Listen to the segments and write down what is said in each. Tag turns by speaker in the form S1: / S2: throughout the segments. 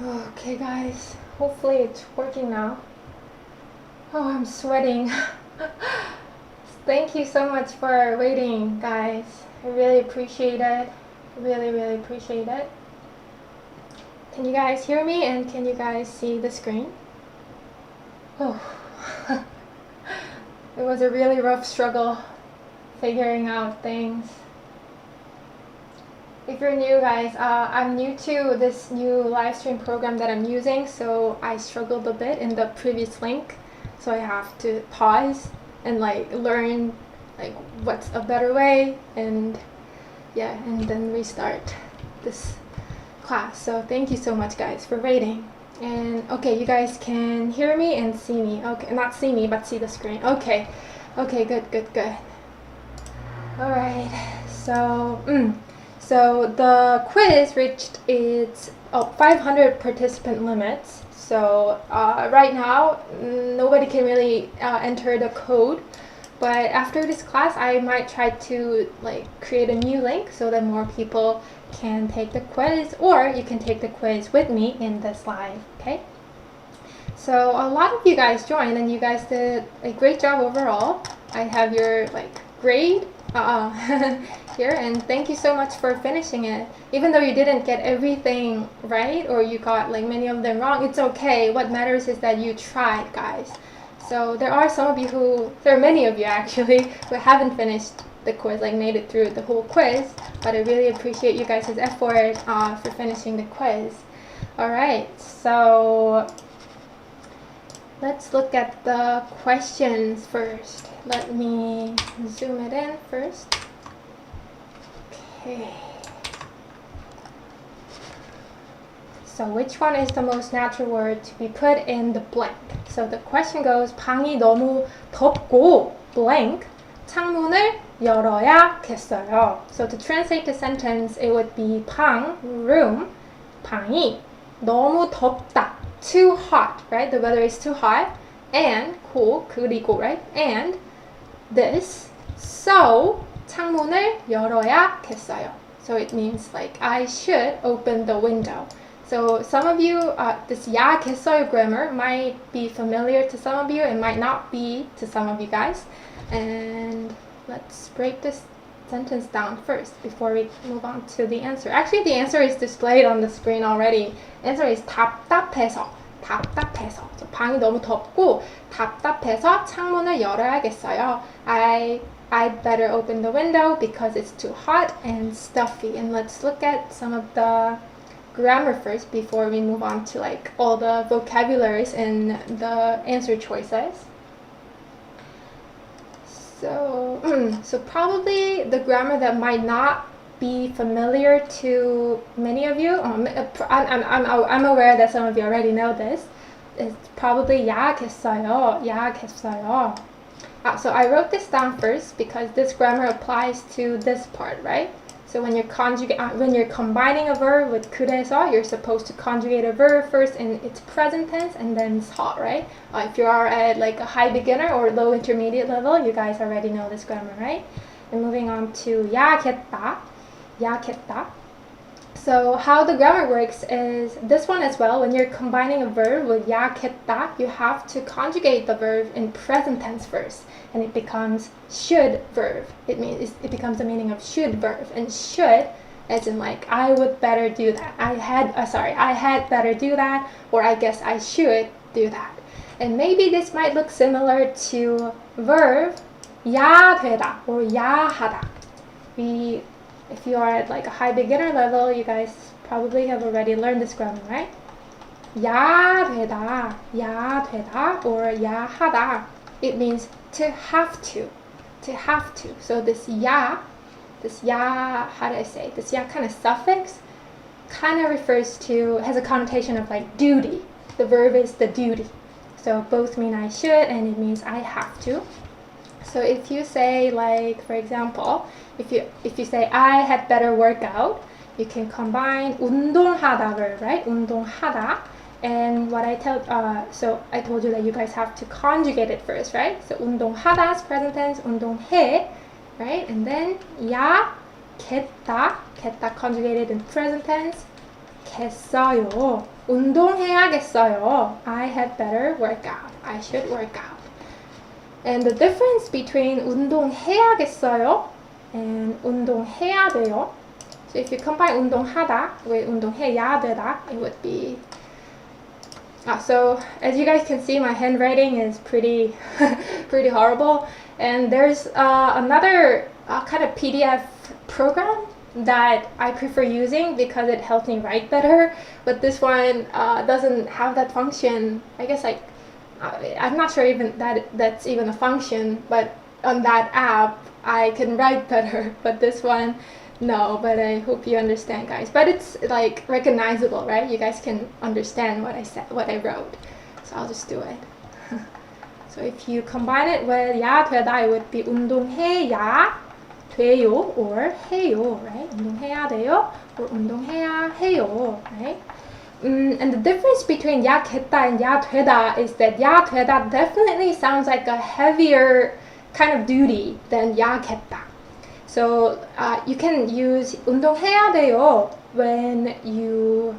S1: Okay guys, hopefully it's working now. Oh, I'm sweating. Thank you so much for waiting, guys. I really appreciate it. Really appreciate it. Can you guys hear me and can you guys see the screen? Oh, it was a really rough struggle figuring out things. If you're new, guys, I'm new to this new live stream program that I'm using, so I struggled a bit in the previous link, so I have to pause and learn what's a better way, and yeah, and then restart this class. So thank you so much, guys, for waiting. And okay, you guys can hear me and see me. Okay, not see me, but see the screen. Okay, good. All right, so the quiz reached its 500 participant limits. So right now, nobody can really enter the code. But after this class, I might try to create a new link so that more people can take the quiz, or you can take the quiz with me in this live, okay? So a lot of you guys joined and you guys did a great job overall. I have your grade here, and thank you so much for finishing it. Even though you didn't get everything right or you got many of them wrong, it's okay. What matters is that you tried, guys. So there are many of you actually who haven't finished the quiz, made it through the whole quiz, but I really appreciate you guys' effort for finishing the quiz. Alright, so let's look at the questions first. Let me zoom it in first. Okay. So which one is the most natural word to be put in the blank? So the question goes, 방이 너무 덥고 blank 창문을 열어야겠어요. So to translate the sentence, it would be 방, room, 방이 너무 덥다, too hot, right? The weather is too hot. And cool, 그리고, right? And this, so 창문을 열어야겠어요. So it means I should open the window. So some of you, this 야겠어요 grammar might be familiar to some of you, it might not be to some of you guys. And let's break this sentence down first before we move on to the answer. Actually, the answer is displayed on the screen already. Answer is 답답해서. So 방이 너무 덥고 답답해서 창문을 열어야겠어요. I'd better open the window because it's too hot and stuffy. And let's look at some of the grammar first before we move on to all the vocabularies and the answer choices. So probably the grammar that might not be familiar to many of you, I'm aware that some of you already know this, it's probably 야겠어요. So I wrote this down first because this grammar applies to this part, right? So when you're combining a verb with 그래서, you're supposed to conjugate a verb first in its present tense and then 서, right? If you are at a high beginner or low intermediate level, you guys already know this grammar, right? And moving on to 야겠다. So how the grammar works is this one as well. When you're combining a verb with 야겠다, you have to conjugate the verb in present tense first, and it becomes should verb. It becomes the meaning of should verb, and should as in I would better do that. I had better do that, or I guess I should do that. And maybe this might look similar to verb 야되다 or 야하다. If you are at a high beginner level, you guys probably have already learned this grammar, right? 야되다 or 야하다. It means to have to. So this ya, how do I say? This ya kind of suffix kind of has a connotation of duty. The verb is the duty. So both mean I should and it means I have to. So if you say for example, if you say I had better work out, you can combine 운동하다 verb, right? 운동하다. And so I told you that you guys have to conjugate it first, right? So 운동하다 is present tense, 운동해, right? And then 야겠다 conjugated in present tense, 운동해야겠어요. 운동해야겠어요. I had better work out. I should work out. And the difference between 운동해야겠어요 and 운동해야 돼요. So if you combine 운동하다 with 운동해야 되다, it would be. So as you guys can see, my handwriting is pretty horrible. And there's another kind of PDF program that I prefer using because it helps me write better. But this one doesn't have that function. I guess I'm not sure even that's even a function, but on that app I can write better, but this one no. But I hope you understand, guys. But it's like recognizable, right? You guys can understand what I said, what I wrote. So I'll just do it. So if you combine it with 야 되다, it would be 운동해야 돼요 or 해요, right? 운동해야 돼요 or 운동해야 해요, right? And the difference between 야겠다 and 야 되다 is that 야 되다 definitely sounds like a heavier kind of duty than 야겠다. So you can use 운동해야 돼요 when you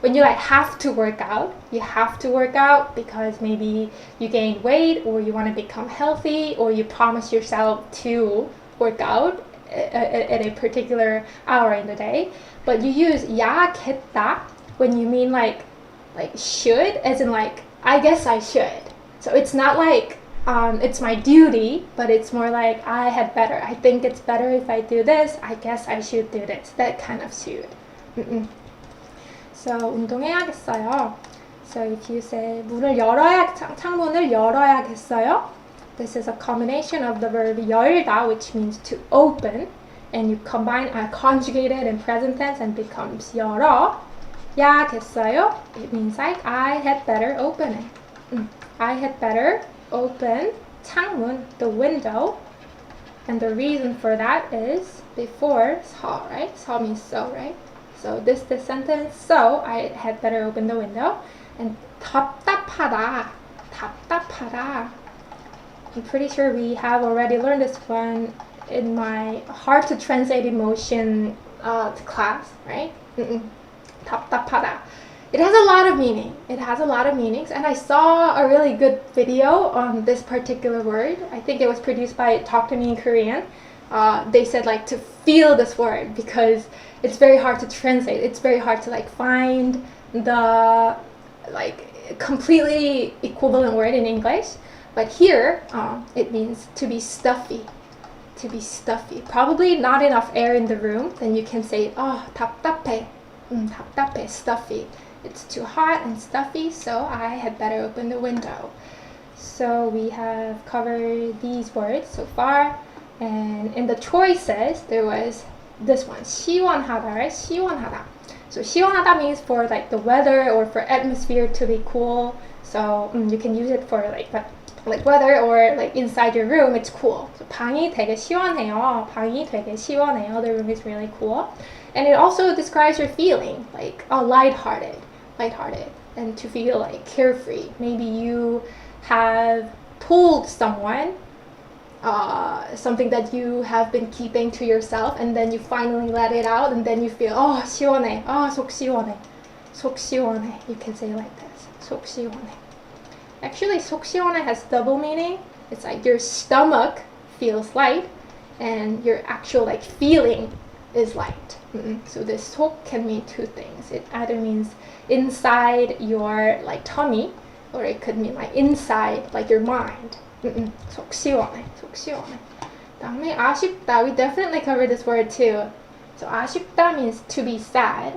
S1: like have to work out. You have to work out because maybe you gain weight or you want to become healthy or you promise yourself to work out at a particular hour in the day. But you use 야겠다 when you mean like should, as in like I guess I should. So it's not like it's my duty, but it's more like I had better. I think it's better if I do this. I guess I should do this. That kind of should. So 운동해야겠어요. So if you say 창문을 열어야겠어요, this is a combination of the verb 열다, which means to open, and you combine conjugate it in present tense and becomes 열어야겠어요. It means like I had better open it. I had better open 창문, the window. And the reason for that is before 서, right? 서 means so, right? So this sentence, so I had better open the window. And 답답하다. I'm pretty sure we have already learned this one in my hard to translate emotion class, right? 답답하다. It has a lot of meaning. It has a lot of meanings, and I saw a really good video on this particular word. I think it was produced by Talk to Me in Korean. They said like to feel this word because it's very hard to translate. It's very hard to like find the like completely equivalent word in English. But here, it means to be stuffy. To be stuffy. Probably not enough air in the room. Then you can say, oh, 답답해. 답답해, stuffy. It's too hot and stuffy, so I had better open the window. So we have covered these words so far. And in the choices, there was this one, 시원하다, right? 시원하다. So 시원하다 means for like the weather or for atmosphere to be cool. So you can use it for like weather or like inside your room, it's cool. So 방이 되게 시원해요. 방이 되게 시원해요. The room is really cool. And it also describes your feeling, like lighthearted, and to feel like carefree. Maybe you have told someone something that you have been keeping to yourself, and then you finally let it out, and then you feel, oh, 시원해, 속 시원해, 속 시원해. You can say it like this, 속 시원해. Actually, 속 시원해 has double meaning. It's like your stomach feels light, and your actual like feeling is light. So this 속 can mean two things. It either means inside your like tummy, or it could mean like inside like your mind. 속 시원해, 속 시원해. 다음에 아쉽다. We definitely covered this word too. So 아쉽다 means to be sad,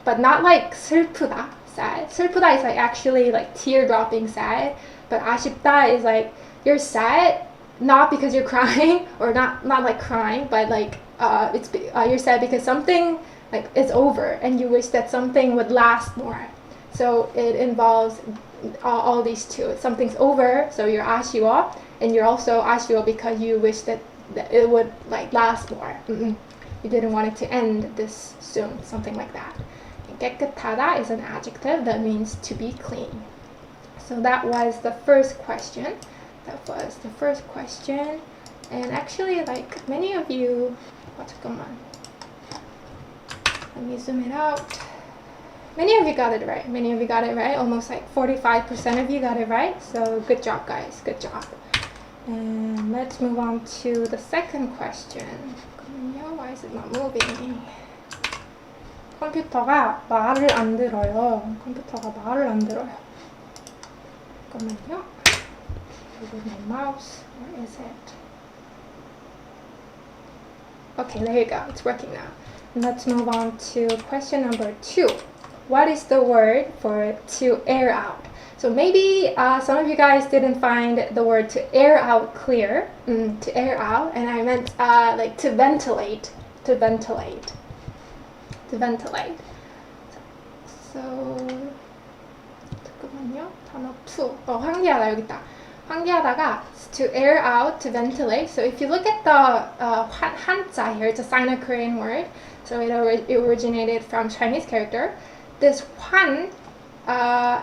S1: but not like 슬프다, sad. 슬프다 is like actually like tear dropping sad, but 아쉽다 is like you're sad not because you're crying or not like crying, but like you're sad because something like is over and you wish that something would last more. So it involves all these two. Something's over, so you're 아쉬워, and you're also 아쉬워 because you wish that it would like last more. You didn't want it to end this soon, something like that. And 깨끗하다 is an adjective that means to be clean. So that was the first question. And actually, like many of you, 잠깐만. Let me zoom it out. Many of you got it right. Many of you got it right. Almost like 45% of you got it right. So good job, guys. Good job. And let's move on to the second question. Why is it not moving? 컴퓨터가 말을 안 들어요. 컴퓨터가 말을 안 들어요. 잠깐만요. With my mouse. Where is it? Okay, there you go. It's working now. And let's move on to question number 2. What is the word for to air out? So maybe some of you guys didn't find the word to air out clear. To air out, and I meant like to ventilate. To ventilate. To ventilate. So 잠깐만요. 단어 2. 환기하다 여기 있다. 환기하다가 to air out, to ventilate. So if you look at the 한자 here, it's a Sino-Korean word. So it originated from Chinese character. This 환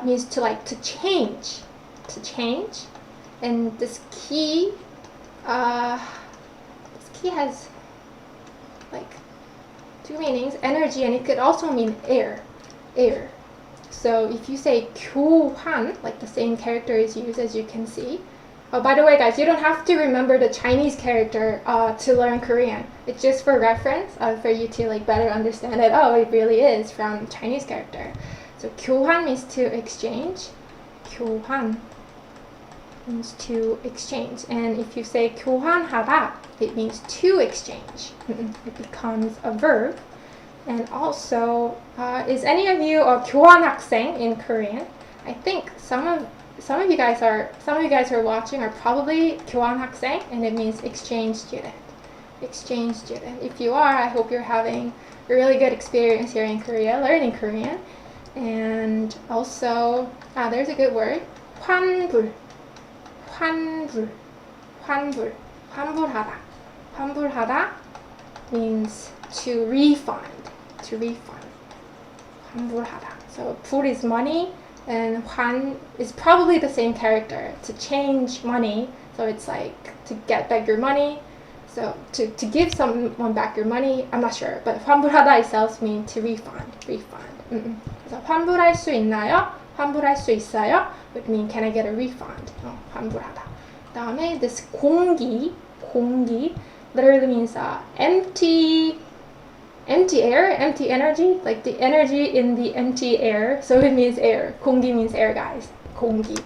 S1: means to like to change, and this key has like 2 meanings: energy, and it could also mean air. So if you say 교환, like the same character is used, as you can see. Oh, by the way, guys, you don't have to remember the Chinese character to learn Korean. It's just for reference, for you to like better understand it. Oh, it really is from Chinese character. So 교환 means to exchange. 교환 means to exchange. And if you say 교환하다, it means to exchange. It becomes a verb. And also, is any of you a 교환학생 in Korean? I think some of you guys who are watching are probably 교환학생, and it means exchange student. Exchange student. If you are, I hope you're having a really good experience here in Korea, learning Korean. And also, there's a good word, 환불. 환불하다. 환불하다 means to refund. 환불하다. So 불 is money, and 환 is probably the same character, to change money. So it's like to get back your money. So to give someone back your money, I'm not sure, but 환불하다 itself means to refund. 그래서 환불할 수 있나요? 환불할 수 있어요? Would mean can I get a refund? 환불하다. 다음에 this 공기 literally means empty air, empty energy, like the energy in the empty air. So it means air. 공기 means air, guys. 공기.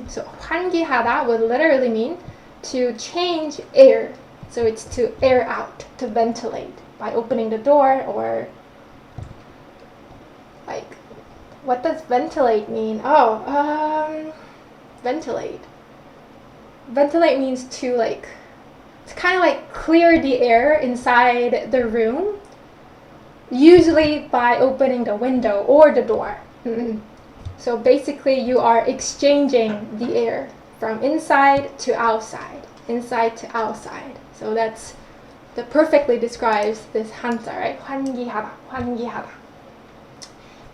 S1: So 환기하다 would literally mean to change air. So it's to air out, to ventilate by opening the door, or like, what does ventilate mean? Ventilate. Ventilate means to like, to kind of like clear the air inside the room, usually by opening the window or the door. So basically you are exchanging the air from inside to outside. So that perfectly describes this 한자, right? 환기하다.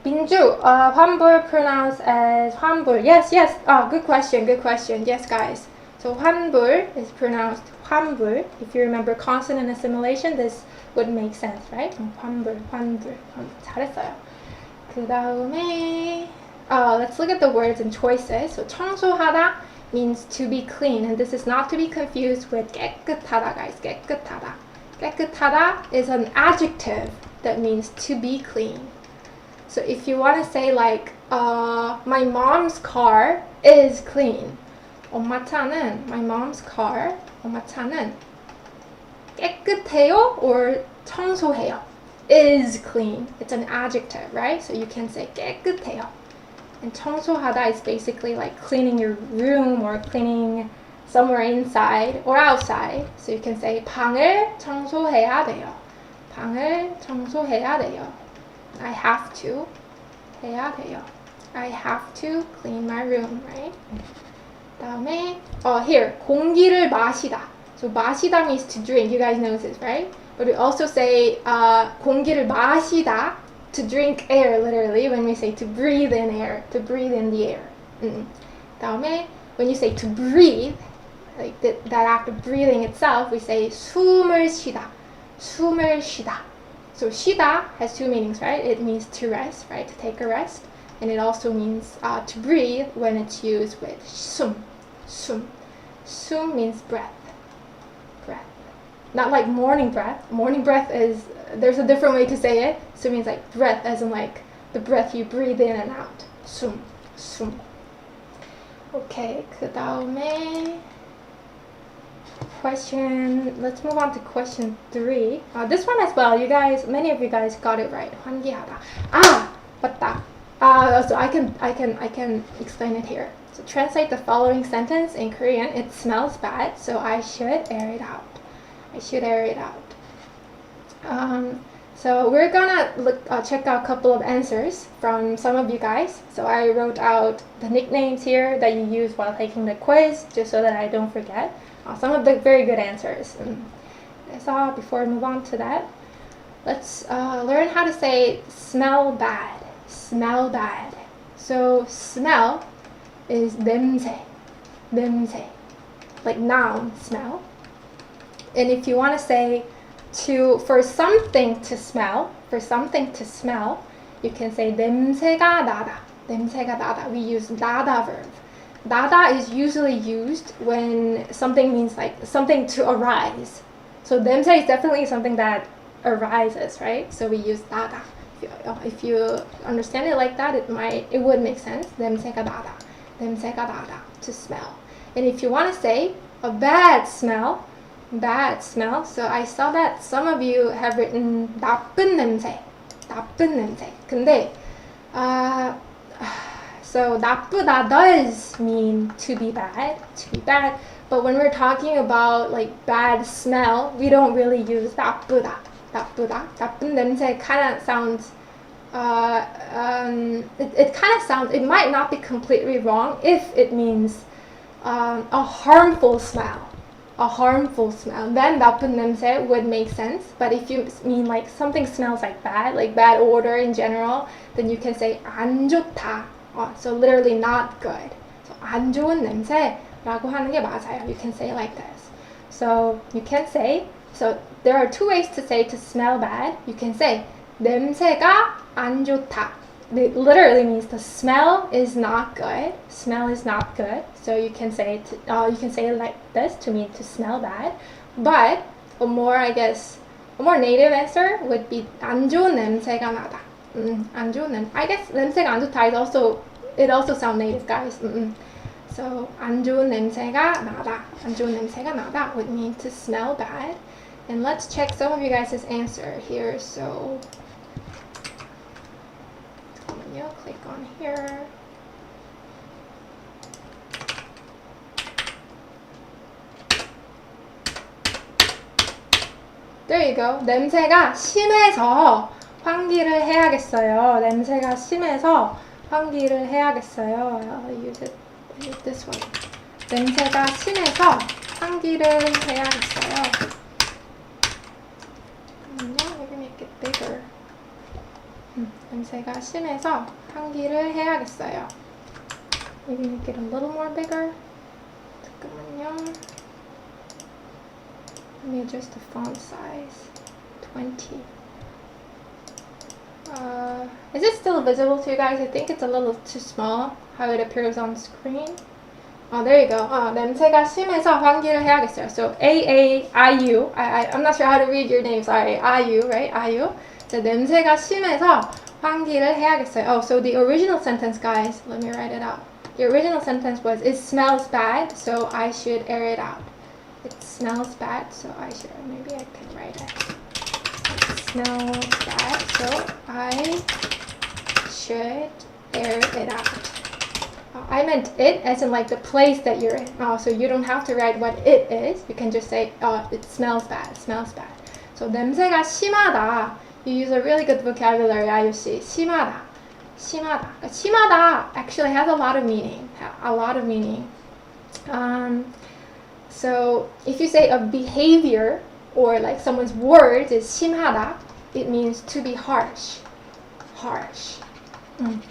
S1: 민주, 환불 pronounced as 환불. Yes. Good question. Yes, guys. So 환불 is pronounced 환불. If you remember consonant assimilation, this would make sense, right? 환불. 잘했어요. 그 다음에 let's look at the words and choices. So 청소하다 means to be clean, and this is not to be confused with 깨끗하다, guys. 깨끗하다 is an adjective that means to be clean. So if you want to say like, my mom's car is clean. 엄마 차는, my mom's car, 엄마 차는 깨끗해요 or 청소해요. Is clean. It's an adjective, right? So you can say 깨끗해요. And 청소하다 is basically like cleaning your room or cleaning somewhere inside or outside. So you can say 방을 청소해야 돼요. 방을 청소해야 돼요. I have to 해야 돼요. I have to clean my room, right? 다음에 here 공기를 마시다. So 마시다 means to drink. You guys know this, right? But we also say 공기를 마시다, to drink air, literally, when we say to breathe in air, to breathe in the air. 다음에 when you say to breathe, like that act of breathing itself, we say 숨을 쉬다. So 쉬다 has two meanings, right? It means to rest, right? To take a rest. And it also means to breathe when it's used with 숨. 숨 means breath. Breath. Not like morning breath. Morning breath is, there's a different way to say it. So it means like breath, as in like the breath you breathe in and out. 숨. Okay, 그 다음에 let's move on to question 3. This one as well, many of you guys got it right. 환기하다. 맞다. So I can explain it here. So translate the following sentence in Korean. It smells bad, so I should air it out. So we're gonna check out a couple of answers from some of you guys. So I wrote out the nicknames here that you use while taking the quiz, just so that I don't forget. Some of the very good answers. So before we move on to that, let's learn how to say smell bad. So smell is 냄새, like noun, smell. And if you want to say for something to smell, you can say 냄새가 나다. We use 나다 verb. 나다 is usually used when something means like something to arise. So 냄새 is definitely something that arises, right? So we use 나다. If you understand it like that, it would make sense. 냄새가 나다, to smell. And if you want to say a bad smell, so I saw that some of you have written 나쁜 냄새. 근데 so 나쁘다 does mean to be bad, but when we're talking about like bad smell, we don't really use 나쁘다. 나쁜 냄새 kind of sounds it might not be completely wrong if it means a harmful smell. Then 나쁜 냄새 would make sense. But if you mean like something smells like bad odor in general, then you can say 안 좋다. So literally not good. So 안 좋은 냄새라고 하는 게 맞아요. You can say it like this. So there are two ways to say to smell bad. You can say 냄새가 안 좋다. It literally means the smell is not good. So you can say it like this to mean to smell bad. But a more native answer would be 안 좋은 냄새가 나다. 안 좋은 냄새. I guess 냄새가 안 좋다 is also sound native, guys. So 안 좋은 냄새가 나다 would mean to smell bad. And let's check some of you guys' answer here. So click on here. There you go. 냄새가 심해서 환기를 해야겠어요. I'll use this one. 냄새가 심해서 환기를 해야겠어요. Maybe make it bigger. 냄새가 심해서 환기를 해야겠어요. Maybe make it a little more bigger. 잠깐만요. Let me adjust the font size. 20. Is it still visible to you guys? I think it's a little too small, how it appears on screen. Oh, there you go. 냄새가 심해서 환기를 해야겠어요. So A-A-I-U. I'm not sure how to read your name. Sorry. I-U, right? I-U. So 냄새가 심해서 환기를 해야겠어요. Oh, so the original sentence, guys, let me write it out. The original sentence was, it smells bad, so I should air it out. It smells bad, so I should, maybe I can write it. It smells bad, so I should air it out. I meant it as in like the place that you're in. So you don't have to write what it is. You can just say, it smells bad. So 냄새가 심하다. You use a really good vocabulary, 아유씨. 심하다. 심하다 actually has a lot of meaning. So if you say a behavior or like someone's words is 심하다, it means to be harsh.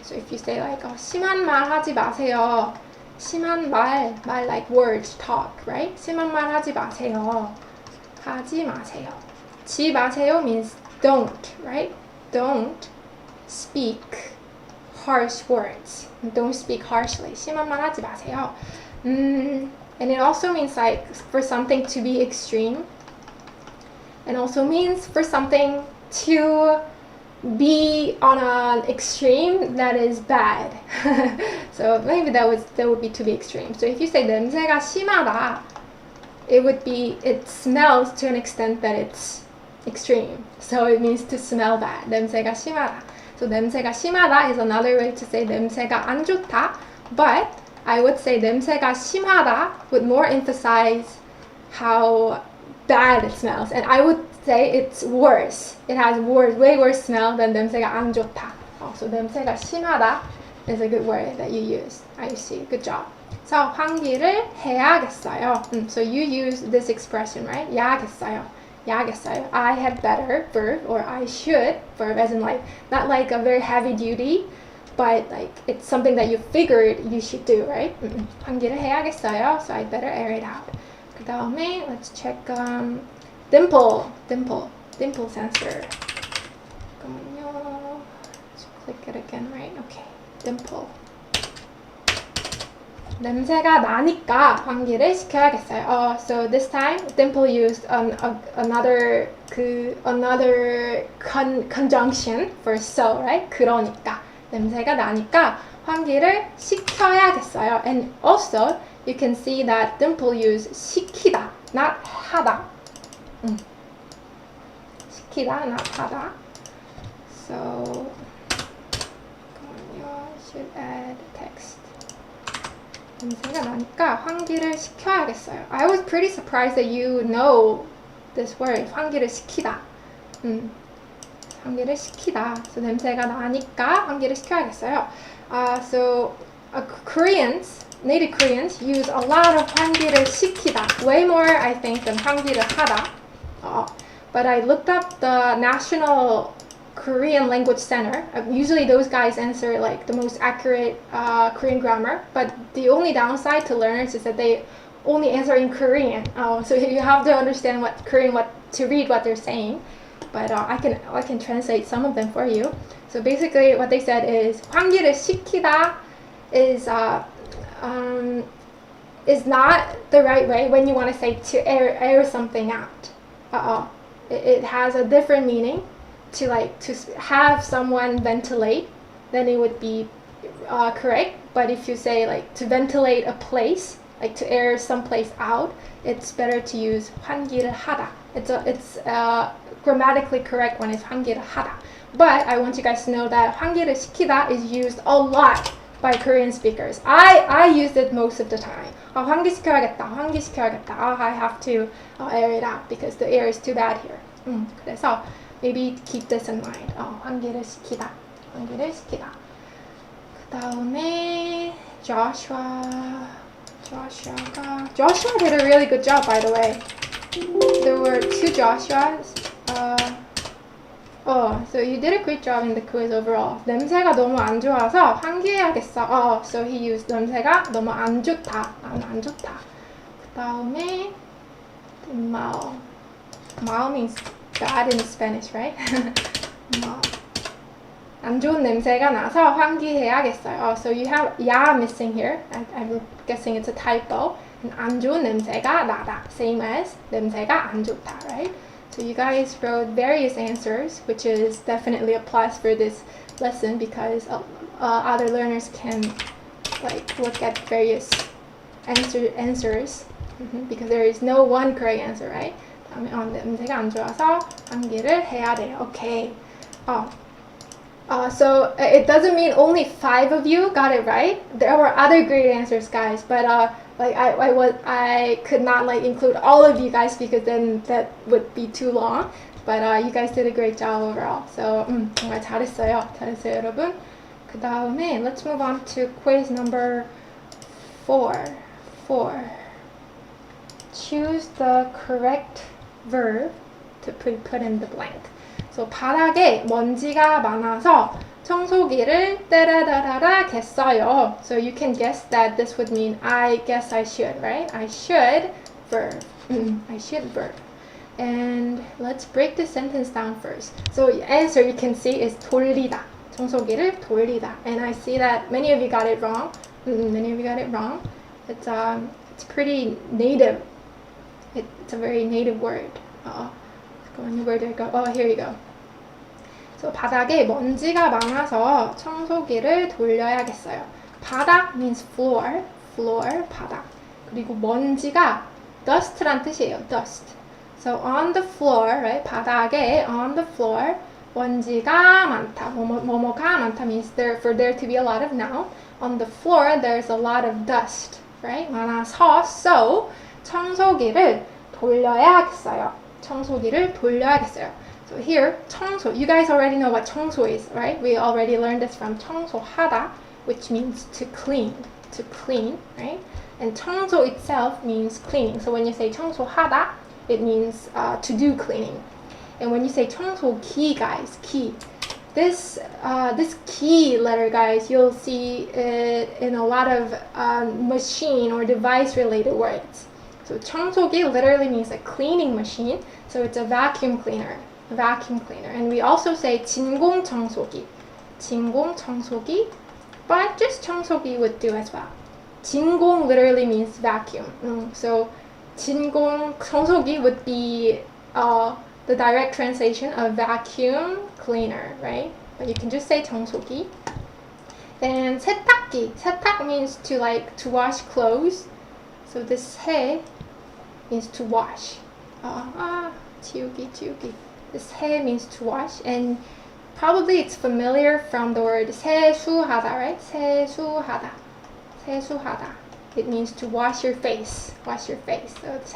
S1: So if you say like 심한 말 하지 마세요. 심한 말 like words, talk, right? 심한 말 하지 마세요. 지 마세요 means don't, right? Don't speak harsh words. Don't speak harshly. 심한 말 하지 마세요. And it also means like for something to be extreme. And also means for something to be on an extreme that is bad. So maybe that would be to be extreme. So if you say 냄새가 심하다, it smells to an extent that it's extreme. So it means to smell bad. 냄새가 심하다. So 냄새가 심하다 is another way to say 냄새가 안 좋다. But I would say 냄새가 심하다 would more emphasize how bad it smells. And I would say it's worse. It has way worse smell than 냄새가 안 좋다. So 냄새가 심하다 is a good word that you use. I see. Good job. So 환기를 해야겠어요. So you use this expression, right? 야겠어요. 야겠어요. I had better verb, or I should verb, as in like not like a very heavy duty, but like it's something that you figured you should do, right? 환기를 해야겠어요. So I better air it out. 그 다음에 let's check dimple sensor. 잠깐만요. Let's click it again, right? Okay. dimple. 냄새가 나니까 환기를 시켜야겠어요. So this time dimple used another conjunction for so, right? 그러니까 냄새가 나니까 환기를 시켜야겠어요. And also you can see that dimple used 시키다, not 하다. 시키다, not 하다. So I should add text. 냄새가 나니까 환기를 시켜야겠어요. I was pretty surprised that you know this word. 환기를 시키다. 환기를 시키다. So 냄새가 나니까 환기를 시켜야겠어요. So Koreans, native Koreans use a lot of 환기를 시키다. Way more, I think, than 환기를 하다. But I looked up the National Korean Language Center. Usually those guys answer like the most accurate Korean grammar, but the only downside to learners is that they only answer in Korean. So you have to understand what to read what they're saying. But I can translate some of them for you. So basically what they said is 환기를 시키다 is not the right way when you want to say to air something out. It has a different meaning. To have someone ventilate, then it would be correct. But if you say like to ventilate a place, like to air some place out, it's better to use 환기를 하다. It's grammatically correct when it's 환기를 하다. But I want you guys to know that 환기를 시키다 is used a lot by Korean speakers. I used it most of the time. 환기시켜야겠다. 환기시켜야겠다. I have to air it out because the air is too bad here. 그래서 maybe keep this in mind. 환기를 시키다. 환기를 시키다. 그 다음에 Joshua did a really good job, by the way. There were 2 Joshuas. So you did a great job in the quiz overall. 냄새가 너무 안 좋아서 환기해야겠어. So he used 냄새가 너무 안 좋다. 안 좋다. 그 다음에 mal means bad in Spanish, right? 안 좋은 냄새가 나서 환기해야겠어요. So you have ya missing here. I'm guessing it's a typo. And 안 좋은 냄새가 나다, same as 냄새가 안 좋다, right? So you guys wrote various answers, which is definitely a plus for this lesson because other learners can look at various answers because there is no one correct answer, right? 냄새가 안 좋아서 환기를 해야 돼요. Okay. So it doesn't mean only 5 of you got it right. There were other great answers, guys, but I could not include all of you guys because then that would be too long. But you guys did a great job overall. So 정말 잘했어요. 잘했어요, 여러분. 그 다음에 let's move on to quiz number 4. Choose the correct verb to put in the blank. So 바닥에 먼지가 많아서 청소기를 따라라라라 겠어요. So you can guess that this would mean I guess I should, right? I should verb. I should verb. And let's break the sentence down first. So answer you can see is 돌리다. 청소기를 돌리다. And I see that many of you got it wrong. Many of you got it wrong. It's pretty native. It's a very native word. Where did it go? Oh, here you go. So 바닥에 먼지가 많아서 청소기를 돌려야겠어요. 바닥 means floor, 바닥. 그리고 먼지가 dust란 뜻이에요. dust. So on the floor, right? 바닥에 on the floor 먼지가 많다. 뭐뭐가 많다 means for there to be a lot of noun. On the floor there's a lot of dust, right? 많아서 so 청소기를 돌려야겠어요. 청소기를 돌려야겠어요. So here 청소, you guys already know what 청소 is, right? We already learned this from 청소하다, which means to clean, right? And 청소 itself means cleaning. So when you say 청소하다, it means to do cleaning. And when you say 청소기, guys, key, this key letter, guys, you'll see it in a lot of machine or device related words. So 청소기 literally means a cleaning machine. So it's a vacuum cleaner. And we also say 진공 청소기, but just 청소기 would do as well. 진공 literally means vacuum. So 진공 청소기 would be the direct translation of vacuum cleaner, right? But you can just say 청소기. Then 세탁기. 세탁 means to wash clothes. So this 세 means to wash. 치우기. This 해 means to wash, and probably it's familiar from the word 세수하다, right? 세수하다. It means to wash your face. So it's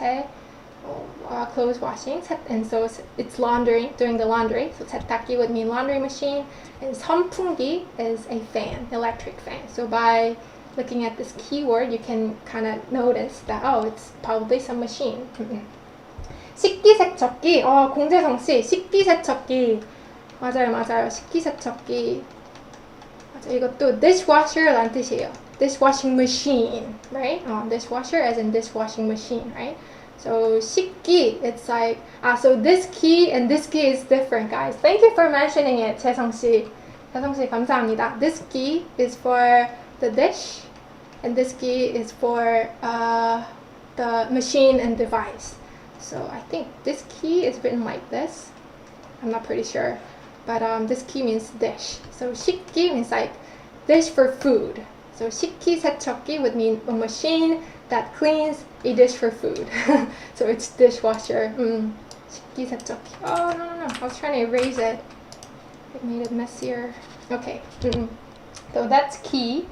S1: clothes washing, and so it's laundering, doing the laundry. So 세탁기 would mean laundry machine, and 선풍기 is a fan, electric fan. So by looking at this keyword, you can kind of notice that it's probably some machine. 식기세척기, 공재성 씨, 식기세척기. 맞아요. 식기세척기. 맞아, 이것도 dishwasher란 뜻이에요. Dishwashing machine, right? Dishwasher as in dishwashing machine, right? So 식기, it's like, so this key and this key is different, guys. Thank you for mentioning it, 재성 씨. 감사합니다. This key is for the dish, and this key is for the machine and device. So I think this key is written like this. I'm not pretty sure, but this key means dish. So 식기 means like dish for food. So 식기세척기 would mean a machine that cleans a dish for food. So it's dishwasher. 식기세척기. Oh no! I was trying to erase it. It made it messier. Okay. So that's key.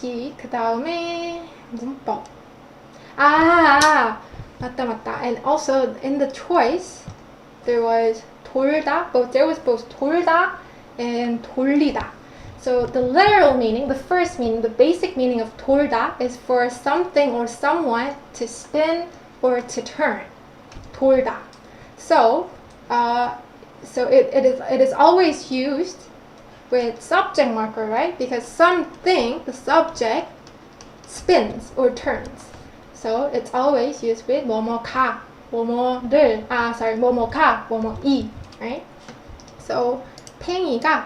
S1: 그 다음에 문법. 맞다. And also in the choice, there was 돌다. There was both 돌다 and 돌리다. So the literal meaning, the first meaning, the basic meaning of 돌다 is for something or someone to spin or to turn. 돌다. So it is always used with subject marker, right? Because something, the subject, spins or turns. So it's always used with 뭐뭐가, 뭐뭐를, 뭐뭐가, 뭐뭐이, right? So 팽이가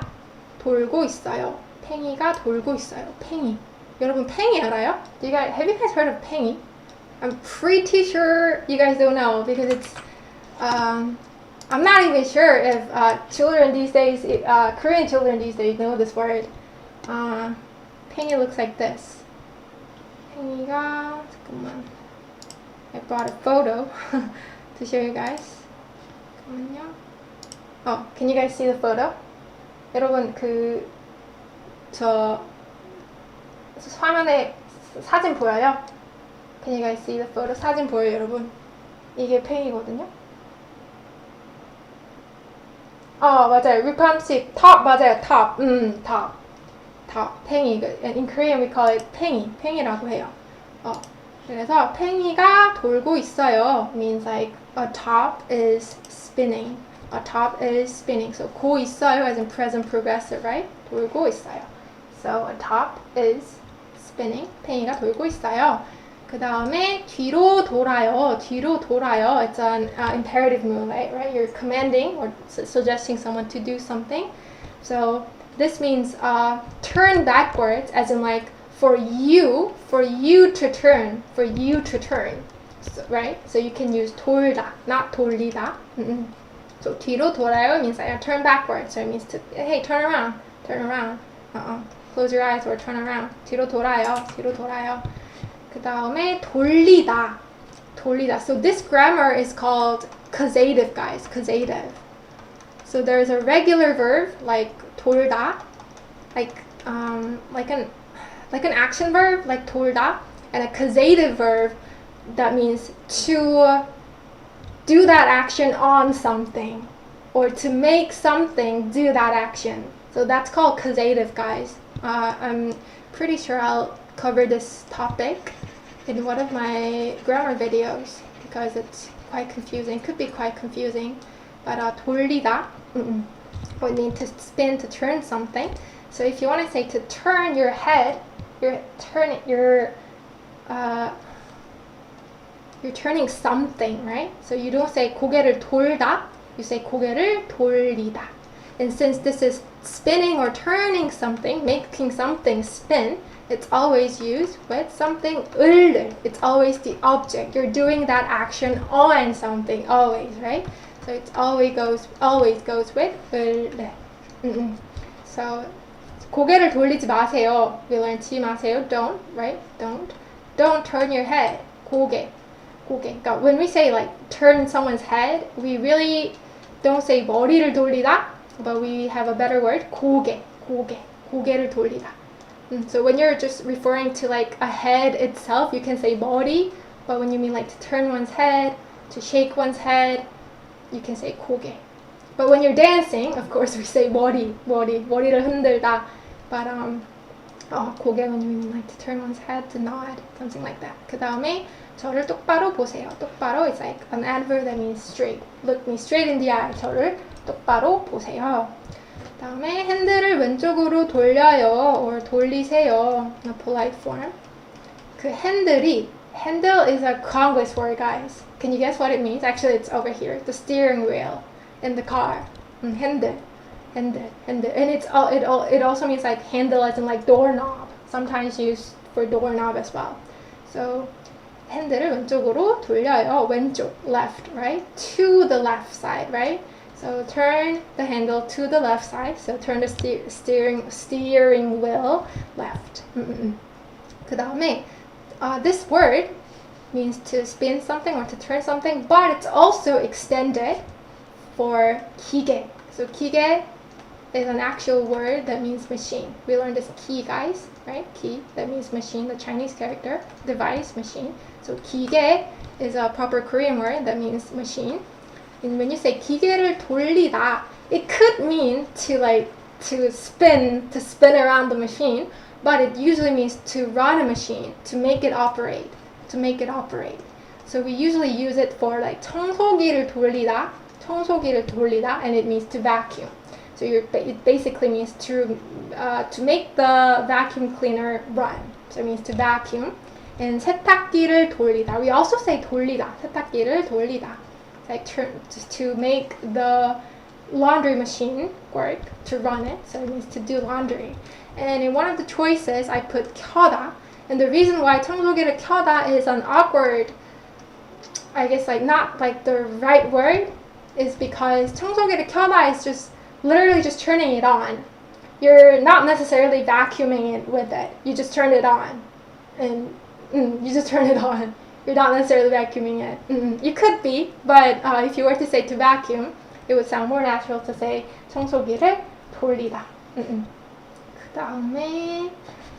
S1: 돌고 있어요. 팽이. 여러분 팽이 알아요? Have you guys heard of 팽이? I'm pretty sure you guys don't know because it's I'm not even sure if children these days, Korean children these days know this word. 팽이 looks like this. 팽이가 잠깐만. I brought a photo to show you guys. 잠깐만요. Can you guys see the photo? 여러분 저 화면에 사진 보여요? Can you guys see the photo? 사진 보여요, 여러분? 이게 팽이거든요. 맞아요. 위팜식 top 맞아요. top. 팽이. In Korean we call it 팽이라고 해요. 그래서 팽이가 돌고 있어요. Means like a top is spinning. So 고 있어요 as in present progressive, right? 돌고 있어요. So a top is spinning. 팽이가 돌고 있어요. 그 다음에 뒤로 돌아요. 뒤로 돌아요. It's an imperative mood, right? You're commanding or suggesting someone to do something. So this means turn backwards, as in like for you to turn, so, right? So you can use 돌다, not 돌리다. So 뒤로 돌아요 means turn backwards. So it means to, hey, turn around. Close your eyes or turn around. 뒤로 돌아요. 그 다음에 돌리다. So this grammar is called causative, guys. Causative. So there's a regular verb like 돌다, like an action verb like 돌다, and a causative verb that means to do that action on something or to make something do that action. So that's called causative, guys. I'm pretty sure I'll cover this topic in one of my grammar videos because it's quite confusing. Could be quite confusing. But 돌리다 would mean to spin, to turn something. So if you want to say to turn your head, you're turning something, right? So you don't say 고개를 돌다, you say 고개를 돌리다. And since this is spinning or turning something, making something spin, it's always used with something 을. It's always the object. You're doing that action on something, always, right? So it always goes with 을. So 고개를 돌리지 마세요. We learned 지 마세요. Don't, right? Don't turn your head. 고개. 그러니까 when we say like turn someone's head, we really don't say 머리를 돌리다, but we have a better word. 고개를 돌리다. So when you're just referring to like a head itself, you can say 머리, but when you mean like to turn one's head, to shake one's head, you can say 고개. But when you're dancing, of course we say 머리를 흔들다. But 고개 when you mean like to turn one's head, to nod, something like that. 그 다음에 저를 똑바로 보세요. 똑바로 is like an adverb that means straight. Look me straight in the eye. 저를 똑바로 보세요. 그 다음에 핸들을 왼쪽으로 돌려요 or 돌리세요. A polite form. 그 핸들이, handle is a Konglish word, guys. Can you guess what it means? Actually, it's over here. The steering wheel in the car. 핸들. And it also means like handle as in like doorknob. Sometimes used for doorknob as well. So 핸들을 왼쪽으로 돌려요. 왼쪽, left, right? To the left side, right? So turn the handle to the left side. So turn the steering wheel left. 그 다음에 this word means to spin something or to turn something, but it's also extended for 기계. So 기계 is an actual word that means machine. We learned this 기, guys, right? 기, that means machine, the Chinese character, device, machine. So 기계 is a proper Korean word that means machine. And when you say 기계를 돌리다, it could mean to spin around the machine, but it usually means to run a machine, to make it operate. So we usually use it for like 청소기를 돌리다, and it means to vacuum. So it basically means to make the vacuum cleaner run. So it means to vacuum. And 세탁기를 돌리다. We also say 돌리다. 세탁기를 돌리다. Like to make the laundry machine work, to run it. So it means to do laundry. And in one of the choices, I put 켜다. And the reason why 청소기를 켜다 is an awkward, I guess like not like the right word, is because 청소기를 켜다 is just literally just turning it on. You're not necessarily vacuuming it with it. You just turn it on. And you just turn it on. You're not necessarily vacuuming it. You could be, but if you were to say to vacuum, it would sound more natural to say 청소기를 돌리다. 그 다음에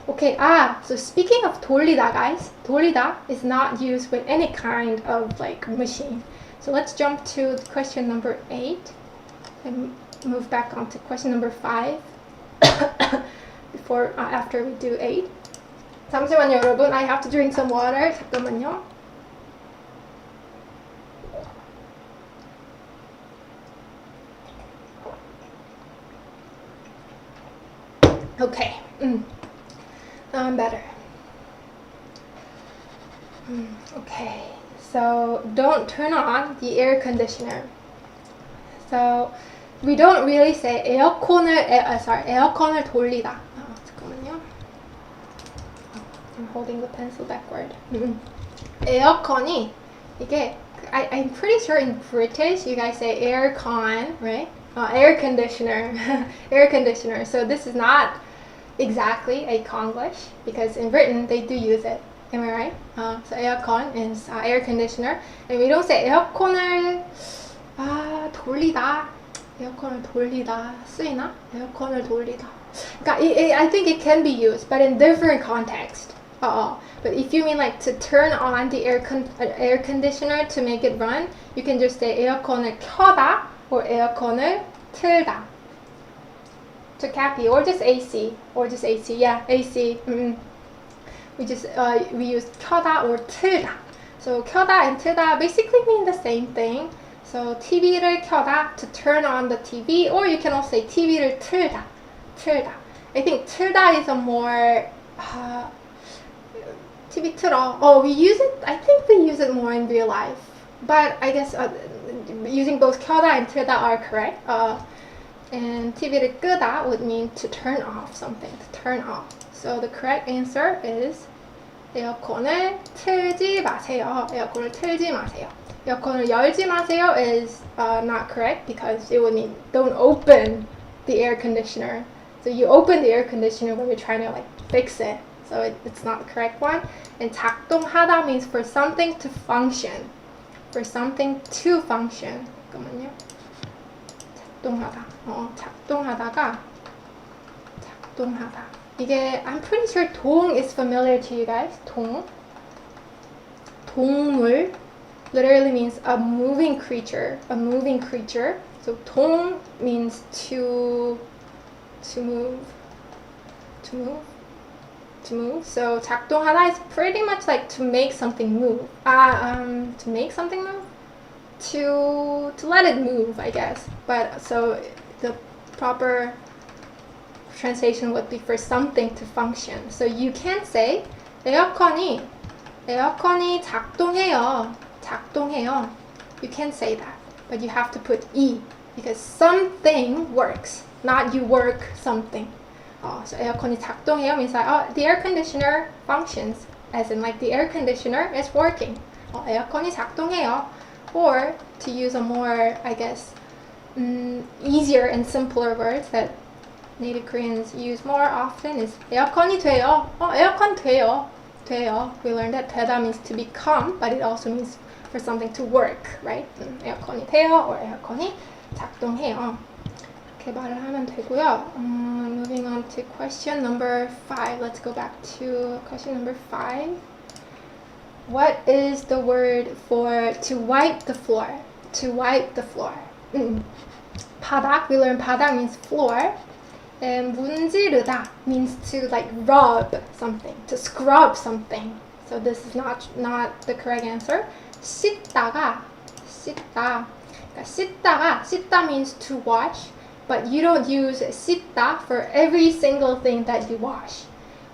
S1: okay, so speaking of 돌리다, guys, 돌리다 is not used with any kind of like machine. So let's jump to question number 8 and move back on to question number 5 after we do 8. 잠시만요, 여러분. I have to drink some water. 잠깐만요. Okay. Now I'm better. Okay, so don't turn on the air conditioner. So we don't really say 에어컨을 돌리다. 잠깐만요. I'm holding the pencil backward. 에어컨이 이게 I'm pretty sure in British you guys say aircon, right? Air conditioner, air conditioner. So this is not exactly a Konglish because in Britain they do use it. Am I right? So aircon is air conditioner, and we don't say 에어컨을 돌리다. 에어컨을 돌리다 쓰이나? 에어컨을 돌리다. I think it can be used, but in different context. But if you mean like to turn on the air conditioner to make it run, you can just say 에어컨을 켜다 or 에어컨을 틀다. To copy, or just AC, yeah, AC. We use 켜다 or 틀다. So 켜다 and 틀다 basically mean the same thing. So TV를 켜다, to turn on the TV, or you can also say TV를 틀다. I think 틀다 is a more TV 틀어. We use it. I think we use it more in real life. But I guess using both 켜다 and 틀다 are correct. And TV를 끄다 would mean to turn off something, to turn off. So the correct answer is 에어컨을 틀지 마세요. 에어컨을 틀지 마세요. 에어컨을 열지 마세요 is not correct because it would mean don't open the air conditioner. So you open the air conditioner when you're trying to like fix it. So it's not the correct one. And 작동하다 means for something to function. For something to function. 잠깐만요. 작동하다. 작동하다가 작동하다. 이게 I'm pretty sure 동 is familiar to you guys. 동. 동물 literally means a moving creature. A moving creature. So 동 means to move. To move. To move. So 작동하다 is pretty much like to make something move. To make something move? To let it move, I guess. But so the proper translation would be for something to function. So you can say 에어컨이 작동해요. 작동해요. You can say that, but you have to put E because something works, not you work something. So 에어컨이 작동해요 means like the air conditioner functions, as in like the air conditioner is working. 에어컨이 작동해요. Or to use a more, I guess, easier and simpler words that native Koreans use more often is 에어컨이 돼요. 에어컨 돼요. 돼요. We learned that 되다 means to become, but it also means for something to work, right? 에어컨이 돼요 or 에어컨이 작동해요. 이렇게 말을 하면 되고요. Moving on to question number 5. Let's go back to question number 5. What is the word for to wipe the floor? To wipe the floor. 바닥, we learned 바닥 means floor. And 문지르다 means to like rub something, to scrub something. So this is not the correct answer. 씻다가 씻다 means to wash, but you don't use 씻다 for every single thing that you wash.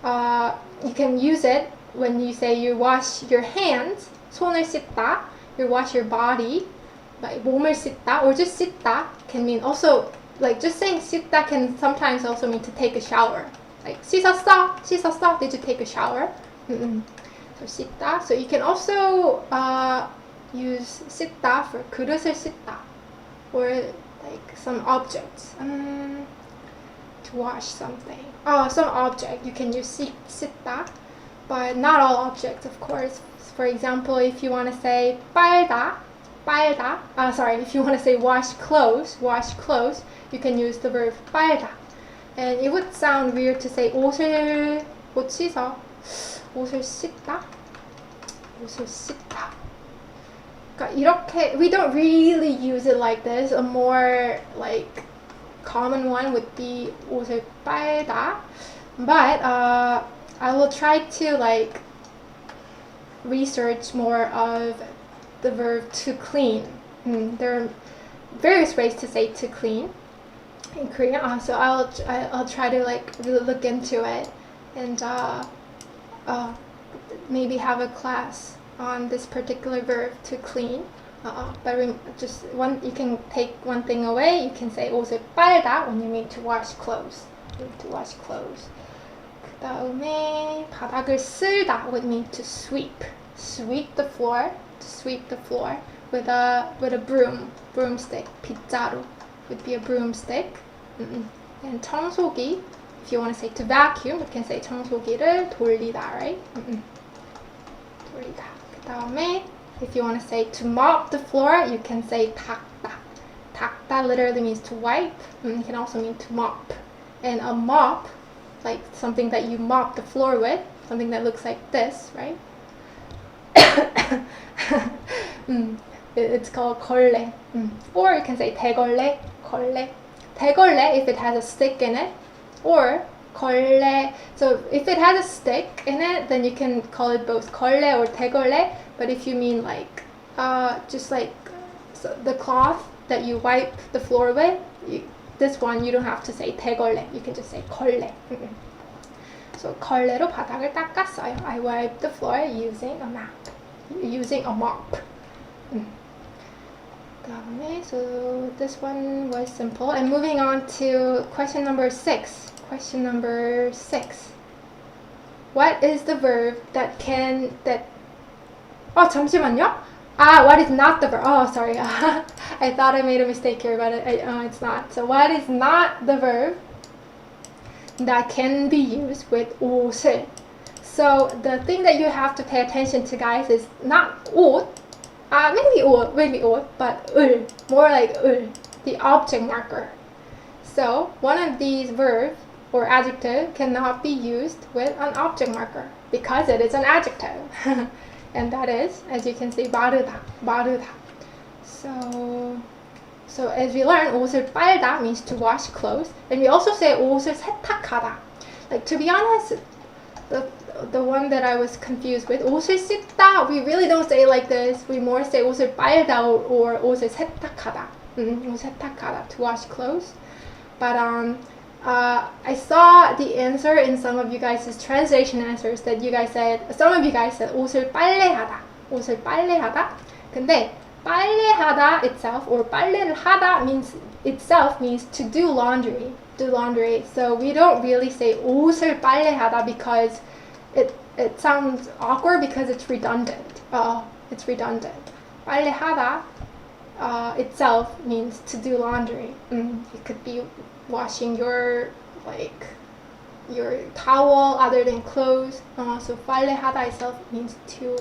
S1: You can use it when you say you wash your hands, 손을 씻다, you wash your body, like 몸을 씻다, or just 씻다 can mean also, like just saying 씻다 can sometimes also mean to take a shower. Like 씻었어, did you take a shower? So 씻다. So you can also use 씻다 for 그릇을 씻다, or like some objects. To wash something. Some object you can use 씻다. But not all objects, of course. For example, if you want to say 빨다, if you want to say wash clothes, you can use the verb 빨다. And it would sound weird to say 옷을 씻어, 옷을 씻다. 그러니까 이렇게, we don't really use it like this. A more like common one would be 옷을 빨다. But I will try to like research more of the verb to clean. There are various ways to say to clean in Korean. So I'll try to like really look into it and maybe have a class on this particular verb to clean. But just one, you can take one thing away. You can say 옷을 빨다 when you mean to wash clothes. To wash clothes. 그 다음에 바닥을 쓸다 would mean to sweep. Sweep the floor. To sweep the floor with a broomstick. 빗자루 would be a broomstick. And 청소기, if you want to say to vacuum, you can say 청소기를 돌리다, right? 돌리다. 그 다음에 if you want to say to mop the floor, you can say 닦다. 닦다 literally means to wipe. It can also mean to mop. And a mop, like something that you mop the floor with, something that looks like this, right? It's called 걸레. Or you can say 대걸레, 걸레. 대걸레 if it has a stick in it, or 걸레. So if it has a stick in it, then you can call it both 걸레 or 대걸레. But if you mean like just like the cloth that you wipe the floor with, this one you don't have to say 대걸레. You can just say 걸레. So 걸레로 바닥을 닦았어요. I wiped the floor using a mop. So this one was simple. And moving on to question number 6. Question number 6. What is the verb 잠시만요. What is not the verb? Oh, sorry. I thought I made a mistake here, but it's not. So what is not the verb that can be used with 옷을? So the thing that you have to pay attention to, guys, is not 옷. Maybe 옷, but 을, more like 을, the object marker. So one of these verbs or adjective cannot be used with an object marker because it is an adjective. And that is, as you can see, 마르다. So as we learn, 옷을 빨다 means to wash clothes. And we also say 옷을 세탁하다. Like, to be honest, the one that I was confused with, 옷을 씻다, we really don't say it like this. We more say 옷을 빨다 or 옷을 세탁하다. 옷을 세탁하다, to wash clothes. But I saw the answer in some of you guys' translation answers that some of you guys said 옷을 빨래하다. 옷을 빨래하다. 근데 빨래하다 itself, or 빨래를 하다 means to do laundry. So we don't really say 옷을 빨래하다 because it sounds awkward because it's redundant. 빨래하다 itself means to do laundry. It could be washing your towel other than clothes. So 빨래하다 itself means to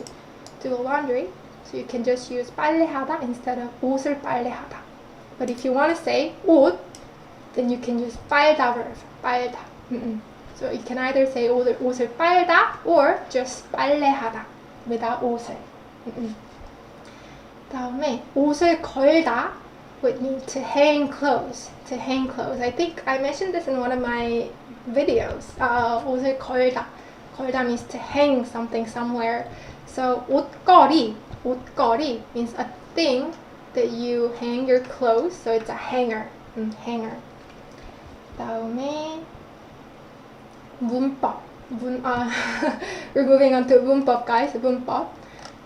S1: do laundry. So you can just use 빨래하다 instead of 옷을 빨래하다. But if you want to say 옷, then you can use 빨다 verb. 빨다. So you can either say 옷을 빨다 or just 빨래하다 without 옷을. 다음에 옷을 걸다 would mean to hang clothes. I think I mentioned this in one of my videos. 옷을 걸다. 걸다 means to hang something somewhere. So 옷걸이 means a thing that you hang your clothes. So it's a hanger. Hanger. 다음에 문법. We're moving on to 문법, guys. 문법.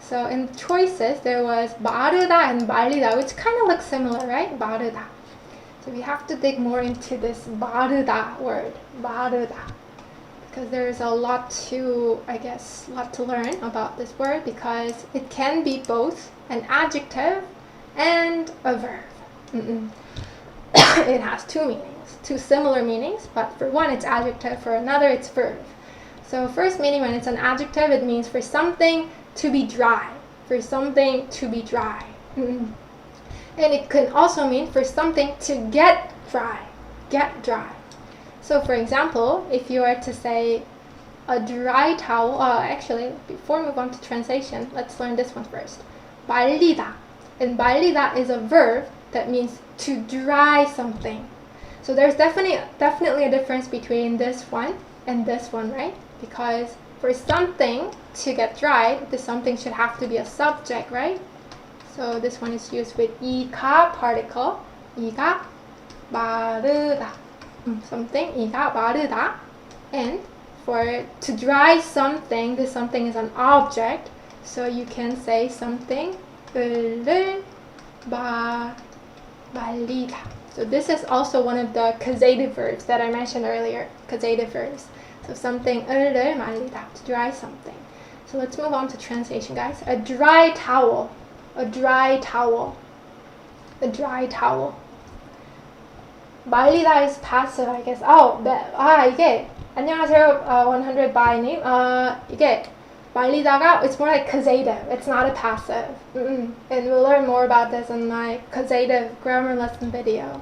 S1: So in choices, there was 마르다 and 말리다, which kind of looks similar, right? 마르다. So we have to dig more into this 마르다 word. 마르다. Because there's a lot to learn about this word, because it can be both an adjective and a verb. It has two similar meanings, but for one it's adjective, for another it's verb. So first meaning, when it's an adjective, it means for something to be dry. And it can also mean for something to get dry. So for example, if you are to say a dry towel, actually, before we move on to translation, let's learn this one first. 말리다. And 말리다 is a verb that means to dry something. So there's definitely a difference between this one and this one, right? Because for something to get dried, the something should have to be a subject, right? So this one is used with 이가 particle. 이가 마르다. Something, 이가 마르다. And for to dry something, this something is an object. So you can say something 을을 말리다. So this is also one of the causative verbs that I mentioned earlier. Causative verbs. So something 을을 말리다, to dry something. So let's move on to translation, guys. A dry towel. A dry towel. A dry towel. 말리다 is passive, I guess. 이게 안녕하세요, 100 by님. 이게 말리다가 it's more like causative. It's not a passive. And we'll learn more about this in my causative grammar lesson video,